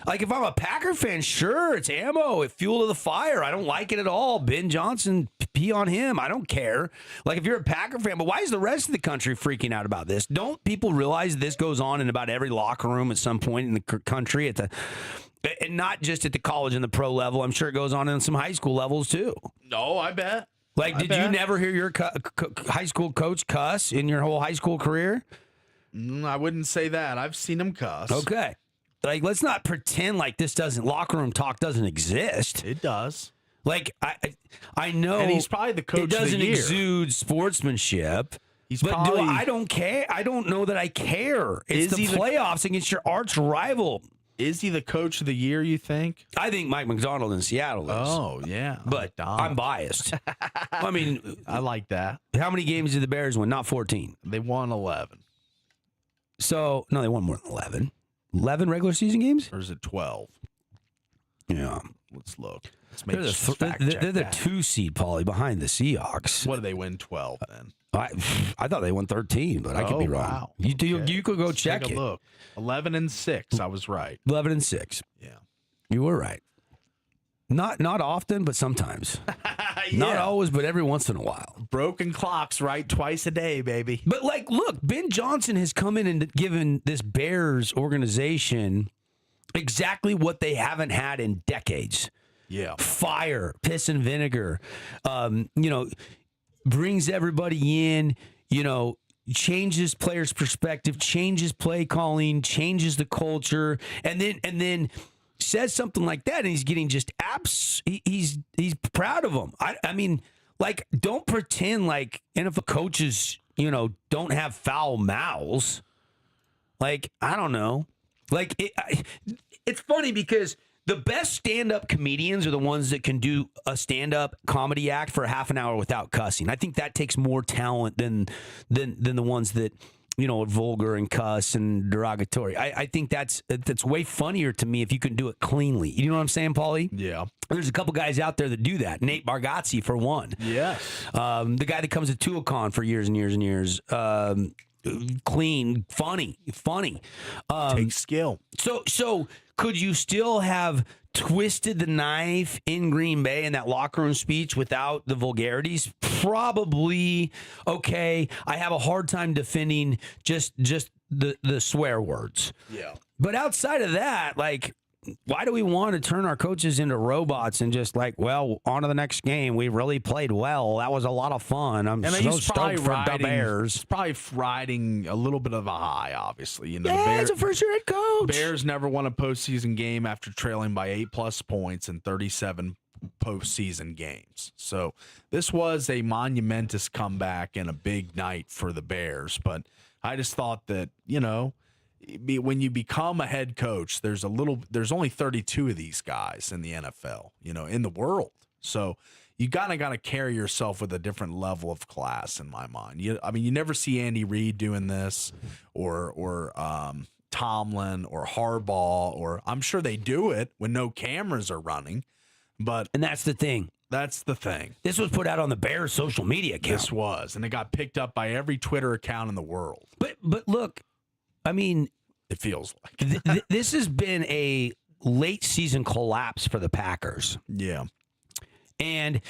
like, if I'm a Packer fan, sure, it's ammo, it's fuel to the fire. I don't like it at all. Ben Johnson, pee on him. I don't care. Like, if you're a Packer fan, but why is the rest of the country freaking out about this? Don't people realize this goes on in about every locker room at some point in the country, and not just at the college and the pro level? I'm sure it goes on in some high school levels, too. No, I bet. Like, did you never hear your high school coach cuss in your whole high school career? I wouldn't say that. I've seen him cuss. Okay. Like, let's not pretend like locker room talk doesn't exist. It does. Like, I know. And he's probably the coach of the year. It doesn't exude sportsmanship. I don't care. I don't know that I care. It's the playoffs against your arch rival. Is he the coach of the year, you think? I think Mike McDonald in Seattle is. Oh, yeah. But I'm biased. I mean, I like that. How many games did the Bears win? Not 14. They won 11. So, no, they won more than 11. 11 regular season games? Or is it 12? Yeah. Let's look. They're the 2 seed, Paulie, behind the Seahawks. What did they win 12 then? I thought they won 13, but I could be wrong. Wow. You could go check Take a look. 11-6. I was right. 11-6. Yeah. You were right. Not often, but sometimes. Yeah. Not always, but every once in a while. Broken clocks right twice a day, baby. But, like, look, Ben Johnson has come in and given this Bears organization exactly what they haven't had in decades. Yeah. Fire, piss and vinegar, brings everybody in, changes players' perspective, changes play calling, changes the culture, and then says something like that, and he's getting just he's proud of them. I mean, like, don't pretend like NFL coaches, don't have foul mouths. Like, I don't know. Like, it's funny because the best stand-up comedians are the ones that can do a stand-up comedy act for half an hour without cussing. I think that takes more talent than the ones that, are vulgar and cuss and derogatory. I think that's way funnier to me if you can do it cleanly. You know what I'm saying, Paulie? Yeah. There's a couple guys out there that do that. Nate Bargatze, for one. Yes. The guy that comes to Tuacahn for years and years and years. Clean, funny. Takes skill. So could you still have twisted the knife in Green Bay in that locker room speech without the vulgarities? Probably. Okay. I have a hard time defending just the swear words. Yeah. But outside of that, like, why do we want to turn our coaches into robots and just like, well, on to the next game? We really played well. That was a lot of fun. I'm so stoked for the Bears. He's probably riding a little bit of a high, obviously. Yeah, it's a first-year head coach. Bears never won a postseason game after trailing by 8+ points in 37 postseason games. So this was a monumentous comeback and a big night for the Bears. But I just thought that, when you become a head coach, there's only 32 of these guys in the NFL, in the world. So you got to carry yourself with a different level of class, in my mind. You never see Andy Reid doing this, or Tomlin or Harbaugh, or I'm sure they do it when no cameras are running. And that's the thing. That's the thing. This was put out on the Bears social media account. This was, and it got picked up by every Twitter account in the world. But look, I mean, it feels like this has been a late season collapse for the Packers. Yeah. And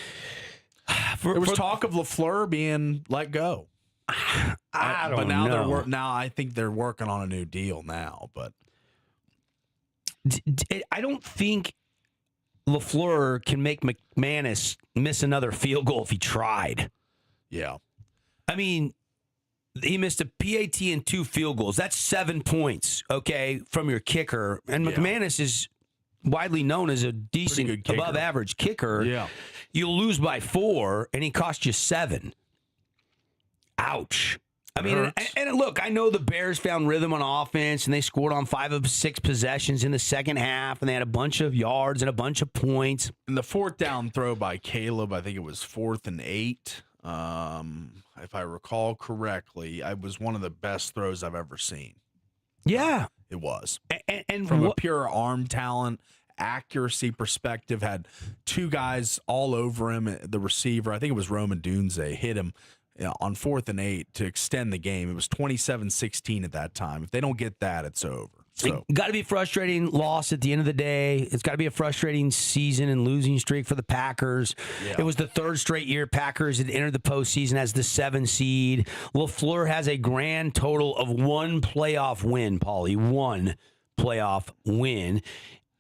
there was talk of LaFleur being let go. I don't but now know. now I think they're working on a new deal now. But I don't think LaFleur can make McManus miss another field goal if he tried. yeah, I mean, he missed a PAT and 2 field goals. That's 7 points, okay, from your kicker. And Yeah. McManus is widely known as a decent, good kicker. above average kicker. Yeah. You lose by 4, and he cost you 7. Ouch. I mean, hurts. and look, I know the Bears found rhythm on offense, and they scored on 5 of 6 possessions in the second half, and they had a bunch of yards and a bunch of points. and the 4th down throw by Caleb, I think it was 4th and 8. If I recall correctly, I was one of the best throws I've ever seen. Yeah. It was. And From a what, pure arm talent, accuracy perspective, had 2 guys all over him. The receiver, I think it was Roman Dunze, hit him on 4th and 8 to extend the game. It was 27-16 at that time. If they don't get that, it's over. So got to be a frustrating loss at the end of the day. It's got to be a frustrating season and losing streak for the Packers. Yeah. It was the 3rd straight year Packers had entered the postseason as the 7 seed. LaFleur has a grand total of 1 playoff win, Paulie. 1 playoff win.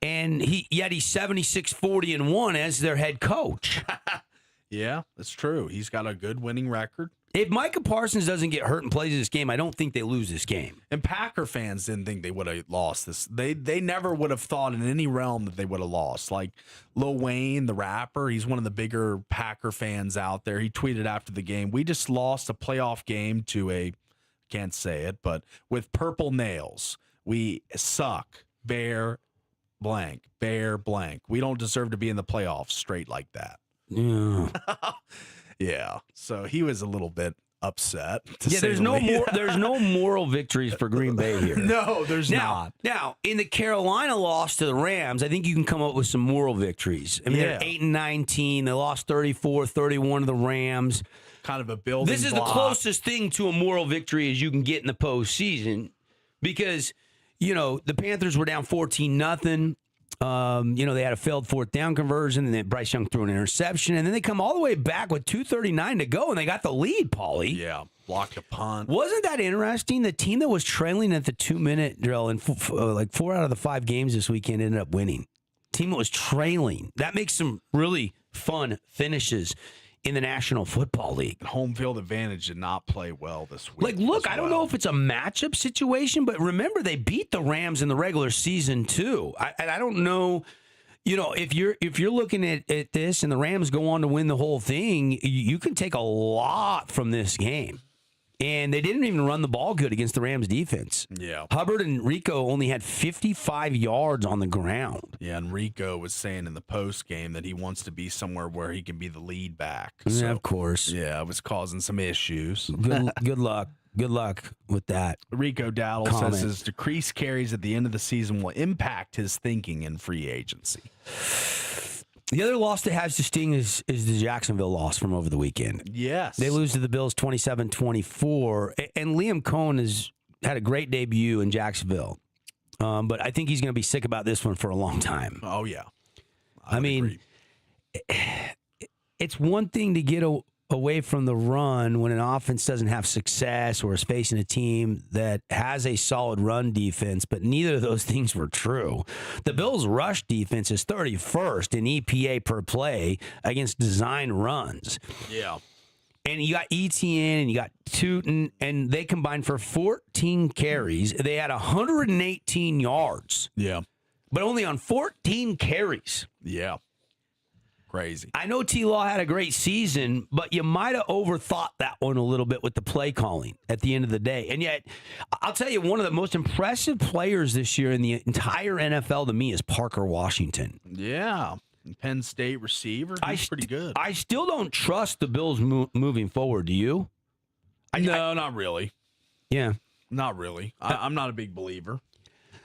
And he's 76-40-1 as their head coach. yeah, that's true. He's got a good winning record. If Micah Parsons doesn't get hurt and plays this game, I don't think they lose this game. And Packer fans didn't think they would have lost this. They never would have thought in any realm that they would have lost. Like Lil Wayne, the rapper, he's one of the bigger Packer fans out there. He tweeted after the game, "We just lost a playoff game to can't say it, but with purple nails. We suck. Bear blank. We don't deserve to be in the playoffs straight like that." Yeah. Yeah. So he was a little bit upset. Yeah, there's no moral victories for Green Bay here. No, there's not. Now, in the Carolina loss to the Rams, I think you can come up with some moral victories. I mean, Yeah. they're 8-19. They lost 34-31 to the Rams. Kind of a building This is block. the closest thing to a moral victory as you can get in the postseason because, the Panthers were down 14-0. They had a failed 4th down conversion, and then Bryce Young threw an interception, and then they come all the way back with 2:39 to go, and they got the lead, Paulie. Yeah, blocked a punt. Wasn't that interesting? The team that was trailing at the 2-minute drill in 4 out of the 5 games this weekend ended up winning. Team that was trailing. That makes some really fun finishes in the National Football League. Home field advantage did not play well this week. Look, I don't know if it's a matchup situation, but remember they beat the Rams in the regular season too. I don't know, if you're looking at this and the Rams go on to win the whole thing, you can take a lot from this game. And they didn't even run the ball good against the Rams defense. Yeah. Hubbard and Rico only had 55 yards on the ground. Yeah, and Rico was saying in the post game that he wants to be somewhere where he can be the lead back. Yeah, of course. Yeah, it was causing some issues. Good luck. Good luck with that. Rico Dowdle Comment. says his decreased carries at the end of the season will impact his thinking in free agency. The other loss that has to sting is the Jacksonville loss from over the weekend. Yes. They lose to the Bills 27-24. And Liam Cohen has had a great debut in Jacksonville. But I think he's going to be sick about this one for a long time. Oh, yeah. I mean, agree. it's one thing to get away from the run when an offense doesn't have success or is facing a team that has a solid run defense, but neither of those things were true. The Bills' rush defense is 31st in EPA per play against design runs. Yeah. And you got ETN and you got Tootin, and they combined for 14 carries. They had 118 yards, Yeah. but only on 14 carries. Yeah. Crazy. I know T-Law had a great season, but you might have overthought that one a little bit with the play calling at the end of the day. And yet, I'll tell you, one of the most impressive players this year in the entire NFL to me is Parker Washington. Yeah. Penn State receiver. He's pretty good. I still don't trust the Bills moving forward. Do you? No, not really. Yeah. Not really. I'm not a big believer.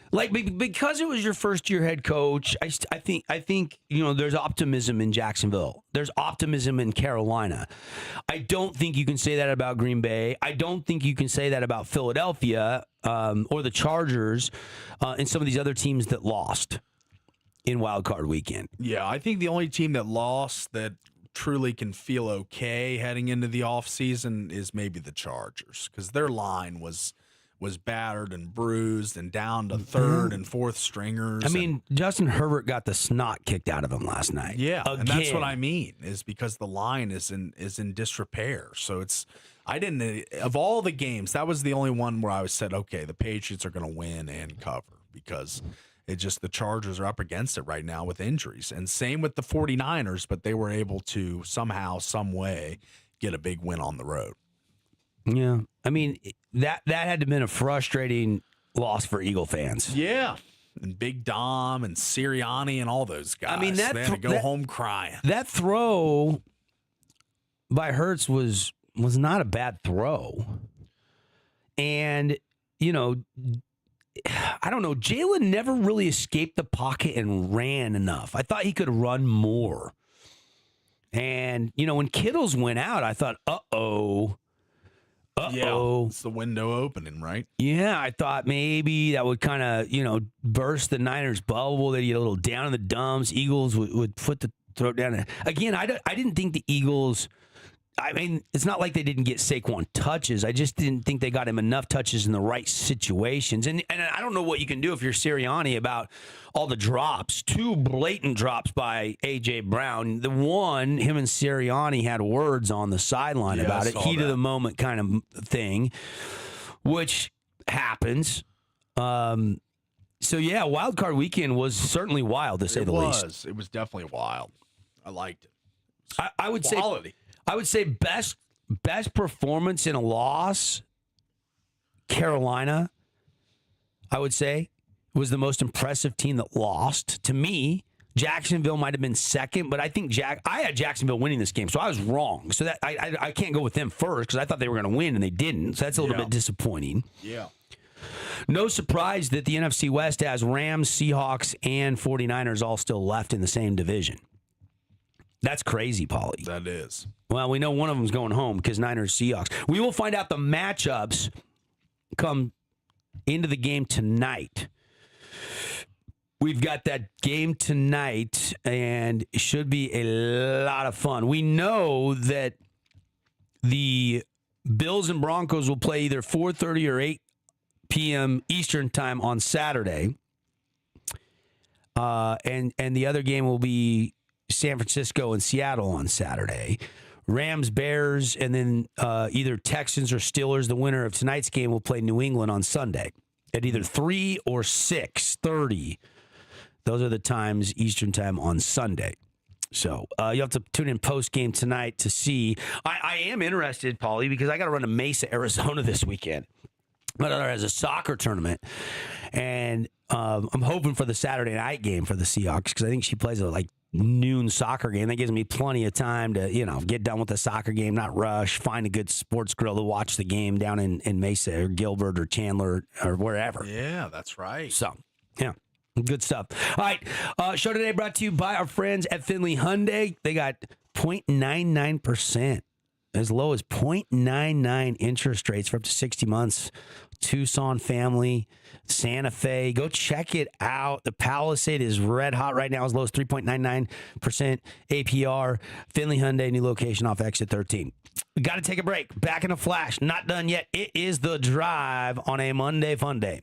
Like, because it was your first year head coach, I think there's optimism in Jacksonville. There's optimism in Carolina. I don't think you can say that about Green Bay. I don't think you can say that about Philadelphia or the Chargers and some of these other teams that lost in Wild Card Weekend. Yeah, I think the only team that lost that truly can feel okay heading into the offseason is maybe the Chargers, because their line was battered and bruised and down to third and fourth stringers. I mean, Justin Herbert got the snot kicked out of him last night. Yeah, again. and that's what I mean, is because the line is in disrepair. So of all the games, that was the only one where I said, okay, the Patriots are going to win and cover, because the Chargers are up against it right now with injuries. And same with the 49ers, but they were able to somehow, some way get a big win on the road. Yeah. I mean, that had to have been a frustrating loss for Eagle fans. Yeah. And Big Dom and Sirianni and all those guys. I mean, they had to go home crying. That throw by Hurts was not a bad throw. And, you know, I don't know, Jalen never really escaped the pocket and ran enough. I thought he could run more. And, you know, when Kittles went out, I thought, uh-oh. Yeah, it's the window opening, right? Yeah, I thought maybe that would kind of, you know, burst the Niners' bubble. They'd get a little down in the dumps. Eagles would put the throat down. Again, I didn't think the Eagles, I mean, it's not like they didn't get Saquon touches. I just didn't think they got him enough touches in the right situations. And I don't know what you can do if you're Sirianni about all the drops. 2 blatant drops by A.J. Brown. The one, him and Sirianni had words on the sideline about it. Heat of the moment kind of thing, which happens. So, yeah, Wild Card Weekend was certainly wild, to say the least. It was definitely wild. I liked it. I would quality. I would say best performance in a loss, Carolina, I would say, was the most impressive team that lost. To me, Jacksonville might have been second, but I think I had Jacksonville winning this game, so I was wrong. So that I can't go with them first because I thought they were going to win, and they didn't. So that's a little bit disappointing. Yeah. No surprise that the NFC West has Rams, Seahawks, and 49ers all still left in the same division. That's crazy, Paulie. That is. Well, we know one of them's going home because Niners, Seahawks. We will find out the matchups come into the game tonight. We've got that game tonight, and it should be a lot of fun. We know that the Bills and Broncos will play either 4:30 or 8 p.m. Eastern time on Saturday. And the other game will be San Francisco and Seattle on Saturday. Rams, Bears, and then either Texans or Steelers. The winner of tonight's game will play New England on Sunday at either 3 or 6:30. Those are the times Eastern time on Sunday. So you have to tune in post-game tonight to see. I am interested, Paulie, because I got to run to Mesa, Arizona this weekend. My daughter has a soccer tournament, and I'm hoping for the Saturday night game for the Seahawks because I think she plays a noon soccer game. That gives me plenty of time to, get done with the soccer game, not rush, find a good sports grill to watch the game down in Mesa or Gilbert or Chandler or wherever. Yeah, that's right. So, yeah. Good stuff. All right. Show today brought to you by our friends at Finley Hyundai. They got 0.99%, as low as 0.99 interest rates for up to 60 months. Tucson family, Santa Fe. Go check it out. The Palisade is red hot right now, as low as 3.99% APR. Finley Hyundai, new location off exit 13. We got to take a break. Back in a flash. Not done yet. It is The Drive on a Monday Fun Day.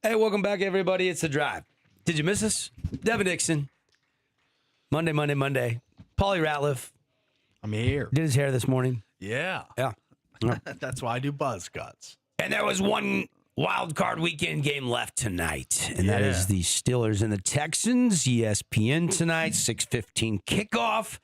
Hey, welcome back, everybody. It's The Drive. Did you miss us? Devin, Dixon. Monday. Paulie Ratliff I'm here. did his hair this morning. Yeah. Yeah. That's why I do buzz cuts. And there was one wild card weekend game left tonight, and that is the Steelers and the Texans. ESPN tonight, 6:15 kickoff.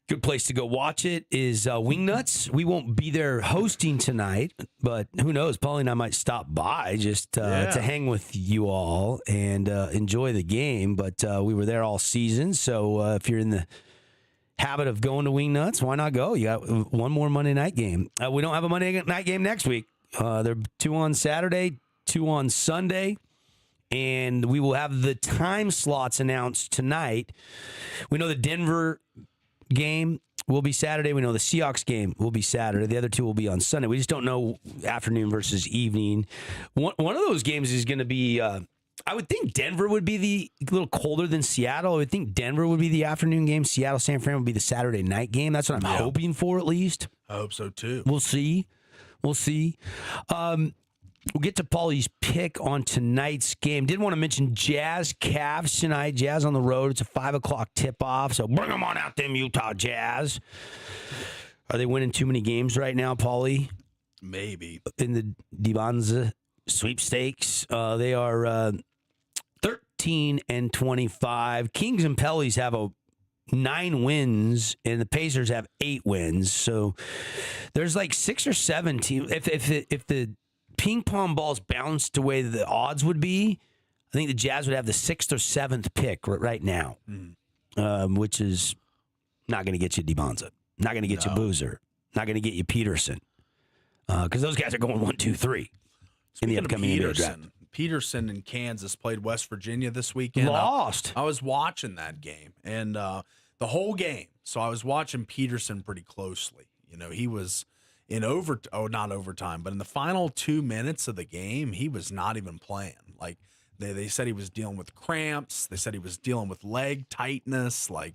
Good place to go watch it is Wingnuts. We won't be there hosting tonight, but who knows? Paulie and I might stop by just to hang with you all and enjoy the game. But we were there all season, so if you're in the habit of going to Wingnuts, why not go? You got one more Monday night game. We don't have a Monday night game next week. There are 2 on Saturday, 2 on Sunday. And we will have the time slots announced tonight. We know the Denver game will be Saturday. We know the Seahawks game will be Saturday. The other 2 will be on Sunday. We just don't know afternoon versus evening. One of those games is going to be, I would think Denver would be a little colder than Seattle. I would think Denver would be the afternoon game. Seattle, San Fran would be the Saturday night game. That's what I'm hoping for, at least. I hope so, too. We'll see. We'll get to Paulie's pick on tonight's game. Did want to mention Jazz Cavs tonight. Jazz on the road. It's a 5 o'clock tip-off, so bring them on out, them Utah Jazz. Are they winning too many games right now, Paulie? Maybe. In the Divanza sweepstakes. They are 13-25. Kings and Pellies have 9 wins, and the Pacers have 8 wins. So there's like 6 or 7 teams. If the ping pong balls bounced the way the odds would be, I think the Jazz would have the 6th or 7th pick right now, which is not going to get you Divanza, not going to get you Boozer, not going to get you Peterson, because those guys are going 1, 2, 3 in the upcoming NBA draft. Peterson in Kansas played West Virginia this weekend. Lost. I was watching that game, and the whole game. So I was watching Peterson pretty closely. You know, he was in not overtime, but in the final 2 minutes of the game, he was not even playing. Like they said he was dealing with cramps. They said he was dealing with leg tightness. Like,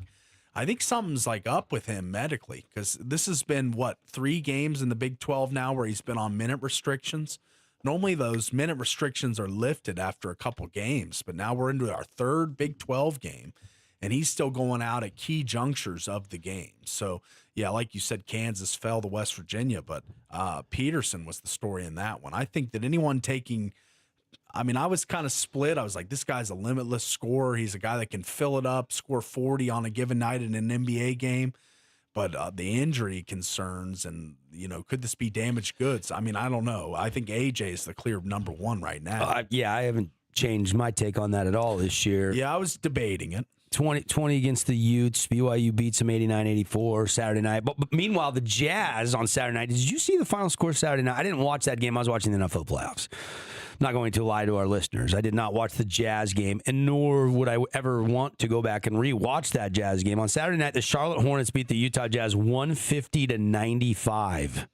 I think something's like up with him medically, because this has been 3 games in the Big 12 now where he's been on minute restrictions. Normally those minute restrictions are lifted after a couple games, but now we're into our 3rd Big 12 game, and he's still going out at key junctures of the game. So, yeah, like you said, Kansas fell to West Virginia, but Peterson was the story in that one. I think that anyone I was kind of split. I was like, this guy's a limitless scorer. He's a guy that can fill it up, score 40 on a given night in an NBA game. But the injury concerns and, could this be damaged goods? I mean, I don't know. I think AJ is the clear number 1 right now. I haven't changed my take on that at all this year. Yeah, I was debating it. 20 against the Utes. BYU beats them 89-84 Saturday night. But meanwhile, the Jazz on Saturday night. Did you see the final score Saturday night? I didn't watch that game. I was watching the NFL playoffs. I'm not going to lie to our listeners. I did not watch the Jazz game, and nor would I ever want to go back and rewatch that Jazz game. On Saturday night, the Charlotte Hornets beat the Utah Jazz 150-95.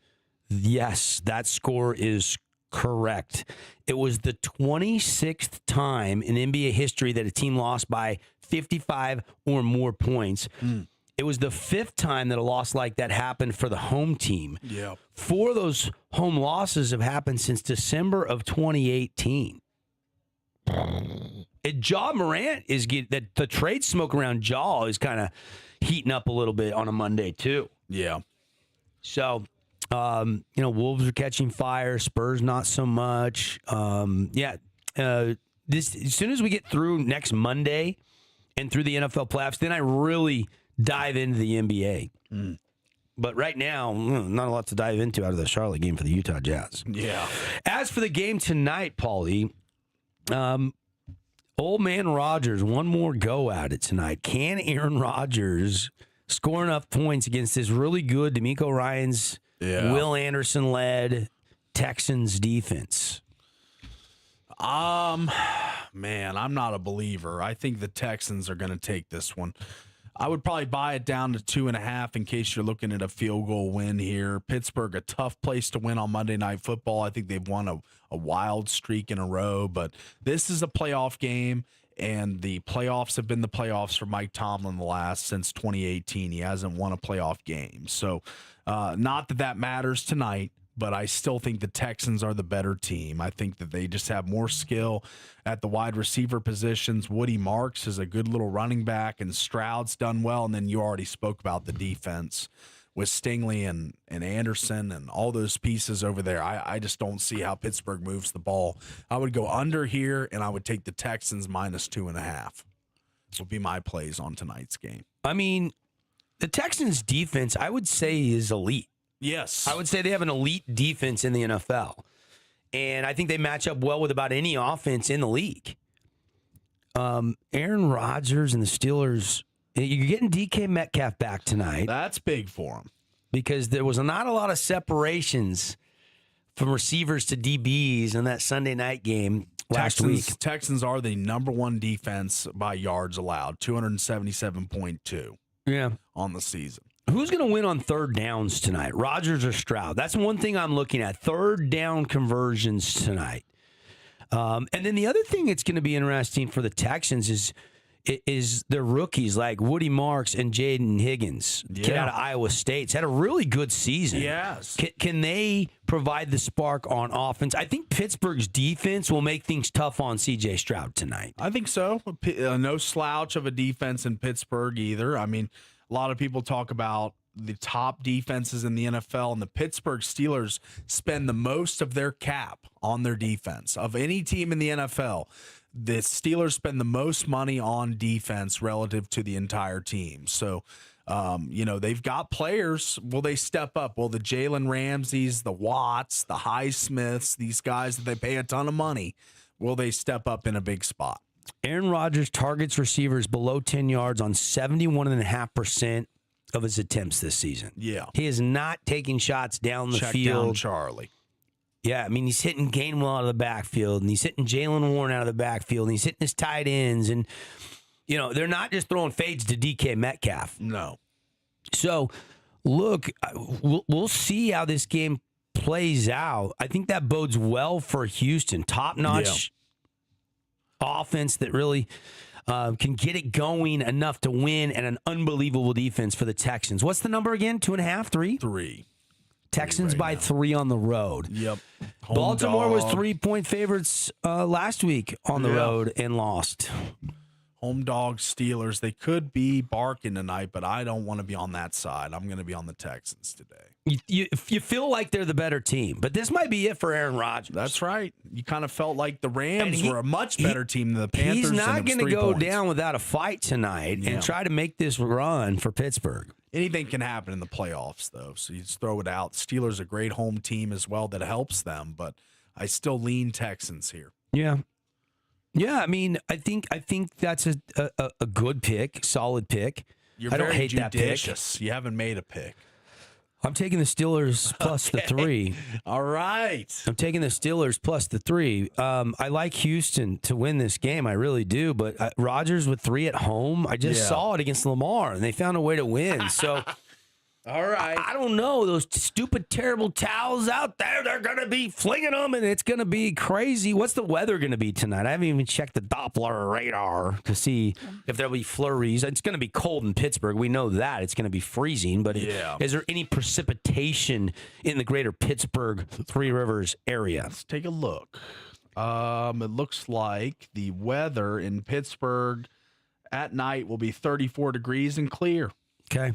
Yes, that score is correct. It was the 26th time in NBA history that a team lost by 55 or more points. It was the 5th time that a loss like that happened for the home team. Yeah. 4 of those home losses have happened since December of 2018. And Ja Morant is the trade smoke around Ja is kind of heating up a little bit on a Monday too. Yeah. So, Wolves are catching fire. Spurs not so much. As soon as we get through next Monday and through the NFL playoffs, then I really dive into the NBA. But right now, not a lot to dive into out of the Charlotte game for the Utah Jazz. Yeah. As for the game tonight, Paulie, old man Rodgers, one more go at it tonight. Can Aaron Rodgers score enough points against this really good DeMeco Ryans, Will Anderson-led Texans defense? Man, I'm not a believer. I think the Texans are going to take this one. I would probably buy it down to 2.5 in case you're looking at a field goal win here. Pittsburgh, a tough place to win on Monday Night Football. I think they've won a wild streak in a row, but this is a playoff game, and the playoffs have been the playoffs for Mike Tomlin since 2018. He hasn't won a playoff game. So not that matters tonight, but I still think the Texans are the better team. I think that they just have more skill at the wide receiver positions. Woody Marks is a good little running back, and Stroud's done well. And then you already spoke about the defense with Stingley and Anderson and all those pieces over there. I just don't see how Pittsburgh moves the ball. I would go under here, and I would take the Texans -2.5. Would be my plays on tonight's game. I mean, the Texans' defense, I would say, is elite. Yes. I would say they have an elite defense in the NFL. And I think they match up well with about any offense in the league. Aaron Rodgers and the Steelers, you're getting DK Metcalf back tonight. That's big for them. Because there was not a lot of separations from receivers to DBs in that Sunday night game last week. Texans are the number one defense by yards allowed, 277.2 on the season. Who's going to win on third downs tonight, Rodgers or Stroud? That's one thing I'm looking at, third down conversions tonight. And then the other thing that's going to be interesting for the Texans is their rookies like Woody Marks and Jaden Higgins, kid out of Iowa State. It's had a really good season. Yes. Can they provide the spark on offense? I think Pittsburgh's defense will make things tough on C.J. Stroud tonight. I think so. No slouch of a defense in Pittsburgh either. I mean, a lot of people talk about the top defenses in the NFL, and the Pittsburgh Steelers spend the most of their cap on their defense. Of any team in the NFL, the Steelers spend the most money on defense relative to the entire team. So, they've got players. Will they step up? Will the Jalen Ramseys, the Watts, the Highsmiths, these guys that they pay a ton of money, will they step up in a big spot? Aaron Rodgers targets receivers below 10 yards on 71.5% of his attempts this season. Yeah. He is not taking shots down the field. Down Charlie. Yeah, I mean, he's hitting Gainwell out of the backfield, and he's hitting Jalen Warren out of the backfield, and he's hitting his tight ends. And, they're not just throwing fades to DK Metcalf. No. So, look, we'll see how this game plays out. I think that bodes well for Houston. Top-notch offense that really can get it going enough to win, and an unbelievable defense for the Texans. What's the number again? 2.5, 3? 3. Texans by 3 on the road. Yep. Baltimore was 3-point favorites last week on the road and lost. Home dog Steelers. They could be barking tonight, but I don't want to be on that side. I'm going to be on the Texans today. You feel like they're the better team, but this might be it for Aaron Rodgers. That's right. You kind of felt like the Rams were a much better team than the Panthers. He's not going to go points. down without a fight tonight and try to make this run for Pittsburgh. Anything can happen in the playoffs, though, so you just throw it out. Steelers a great home team as well that helps them, but I still lean Texans here. Yeah. Yeah, I mean, I think that's a good pick, solid pick. You're I don't very hate judicious. that pick. You haven't made a pick. I'm taking the Steelers plus the 3. All right. I'm taking the Steelers plus the 3. I like Houston to win this game. I really do. But Rodgers with 3 at home, I just saw it against Lamar, and they found a way to win. So, all right. I don't know. Those stupid, terrible towels out there, they're going to be flinging them, and it's going to be crazy. What's the weather going to be tonight? I haven't even checked the Doppler radar to see if there'll be flurries. It's going to be cold in Pittsburgh. We know that. It's going to be freezing. But is there any precipitation in the greater Pittsburgh, Three Rivers area? Let's take a look. It looks like the weather in Pittsburgh at night will be 34 degrees and clear. Okay.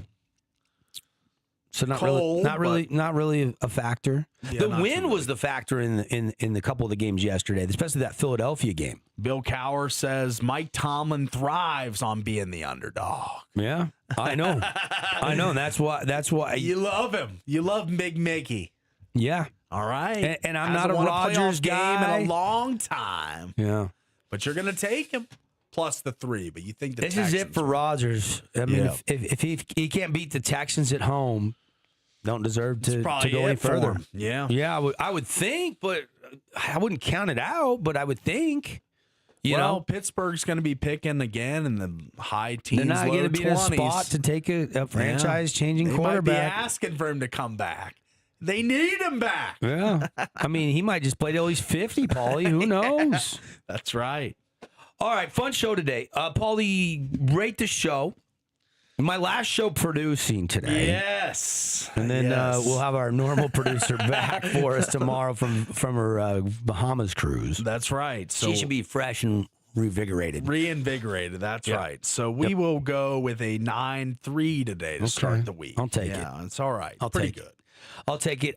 So not Cold, not really a factor. Yeah, the not wind too was the factor in the couple of the games yesterday, especially that Philadelphia game. Bill Cowher says Mike Tomlin thrives on being the underdog. Yeah, I know, I know. That's why You love him. You love Big Mickey. Yeah. All right. And I'm Hasn't not a won Rodgers playoff game guy in a long time. Yeah. But you're going to take him plus the 3. But you think the This Texans is it for Rodgers. I mean, Yeah. if he can't beat the Texans at home, don't deserve to go any further. him. Yeah. Yeah, I would think, but I wouldn't count it out. But I would think, you know, Pittsburgh's going to be picking again in the high teens, they're not going to be in a spot to take a franchise-changing They quarterback. might be asking for him to come back. They need him back. Yeah, I mean, he might just play till he's 50, Paulie. Who knows? That's right. All right, fun show today. Paulie, rate the show. My last show producing today. Yes. And then Yes. we'll have our normal producer back for us tomorrow from her Bahamas cruise. That's right. So She should be fresh and revigorated. reinvigorated. That's Yeah. right. So we will go with a 9-3 today to start the week. I'll take it. Yeah, it's all right. I'll Pretty take it. good. I'll take it.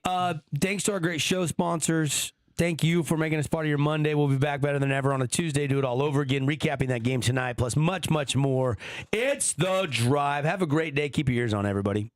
Thanks to our great show sponsors. Thank you for making us part of your Monday. We'll be back better than ever on a Tuesday. Do it all over again, recapping that game tonight, plus much, much more. It's The Drive. Have a great day. Keep your ears on, everybody.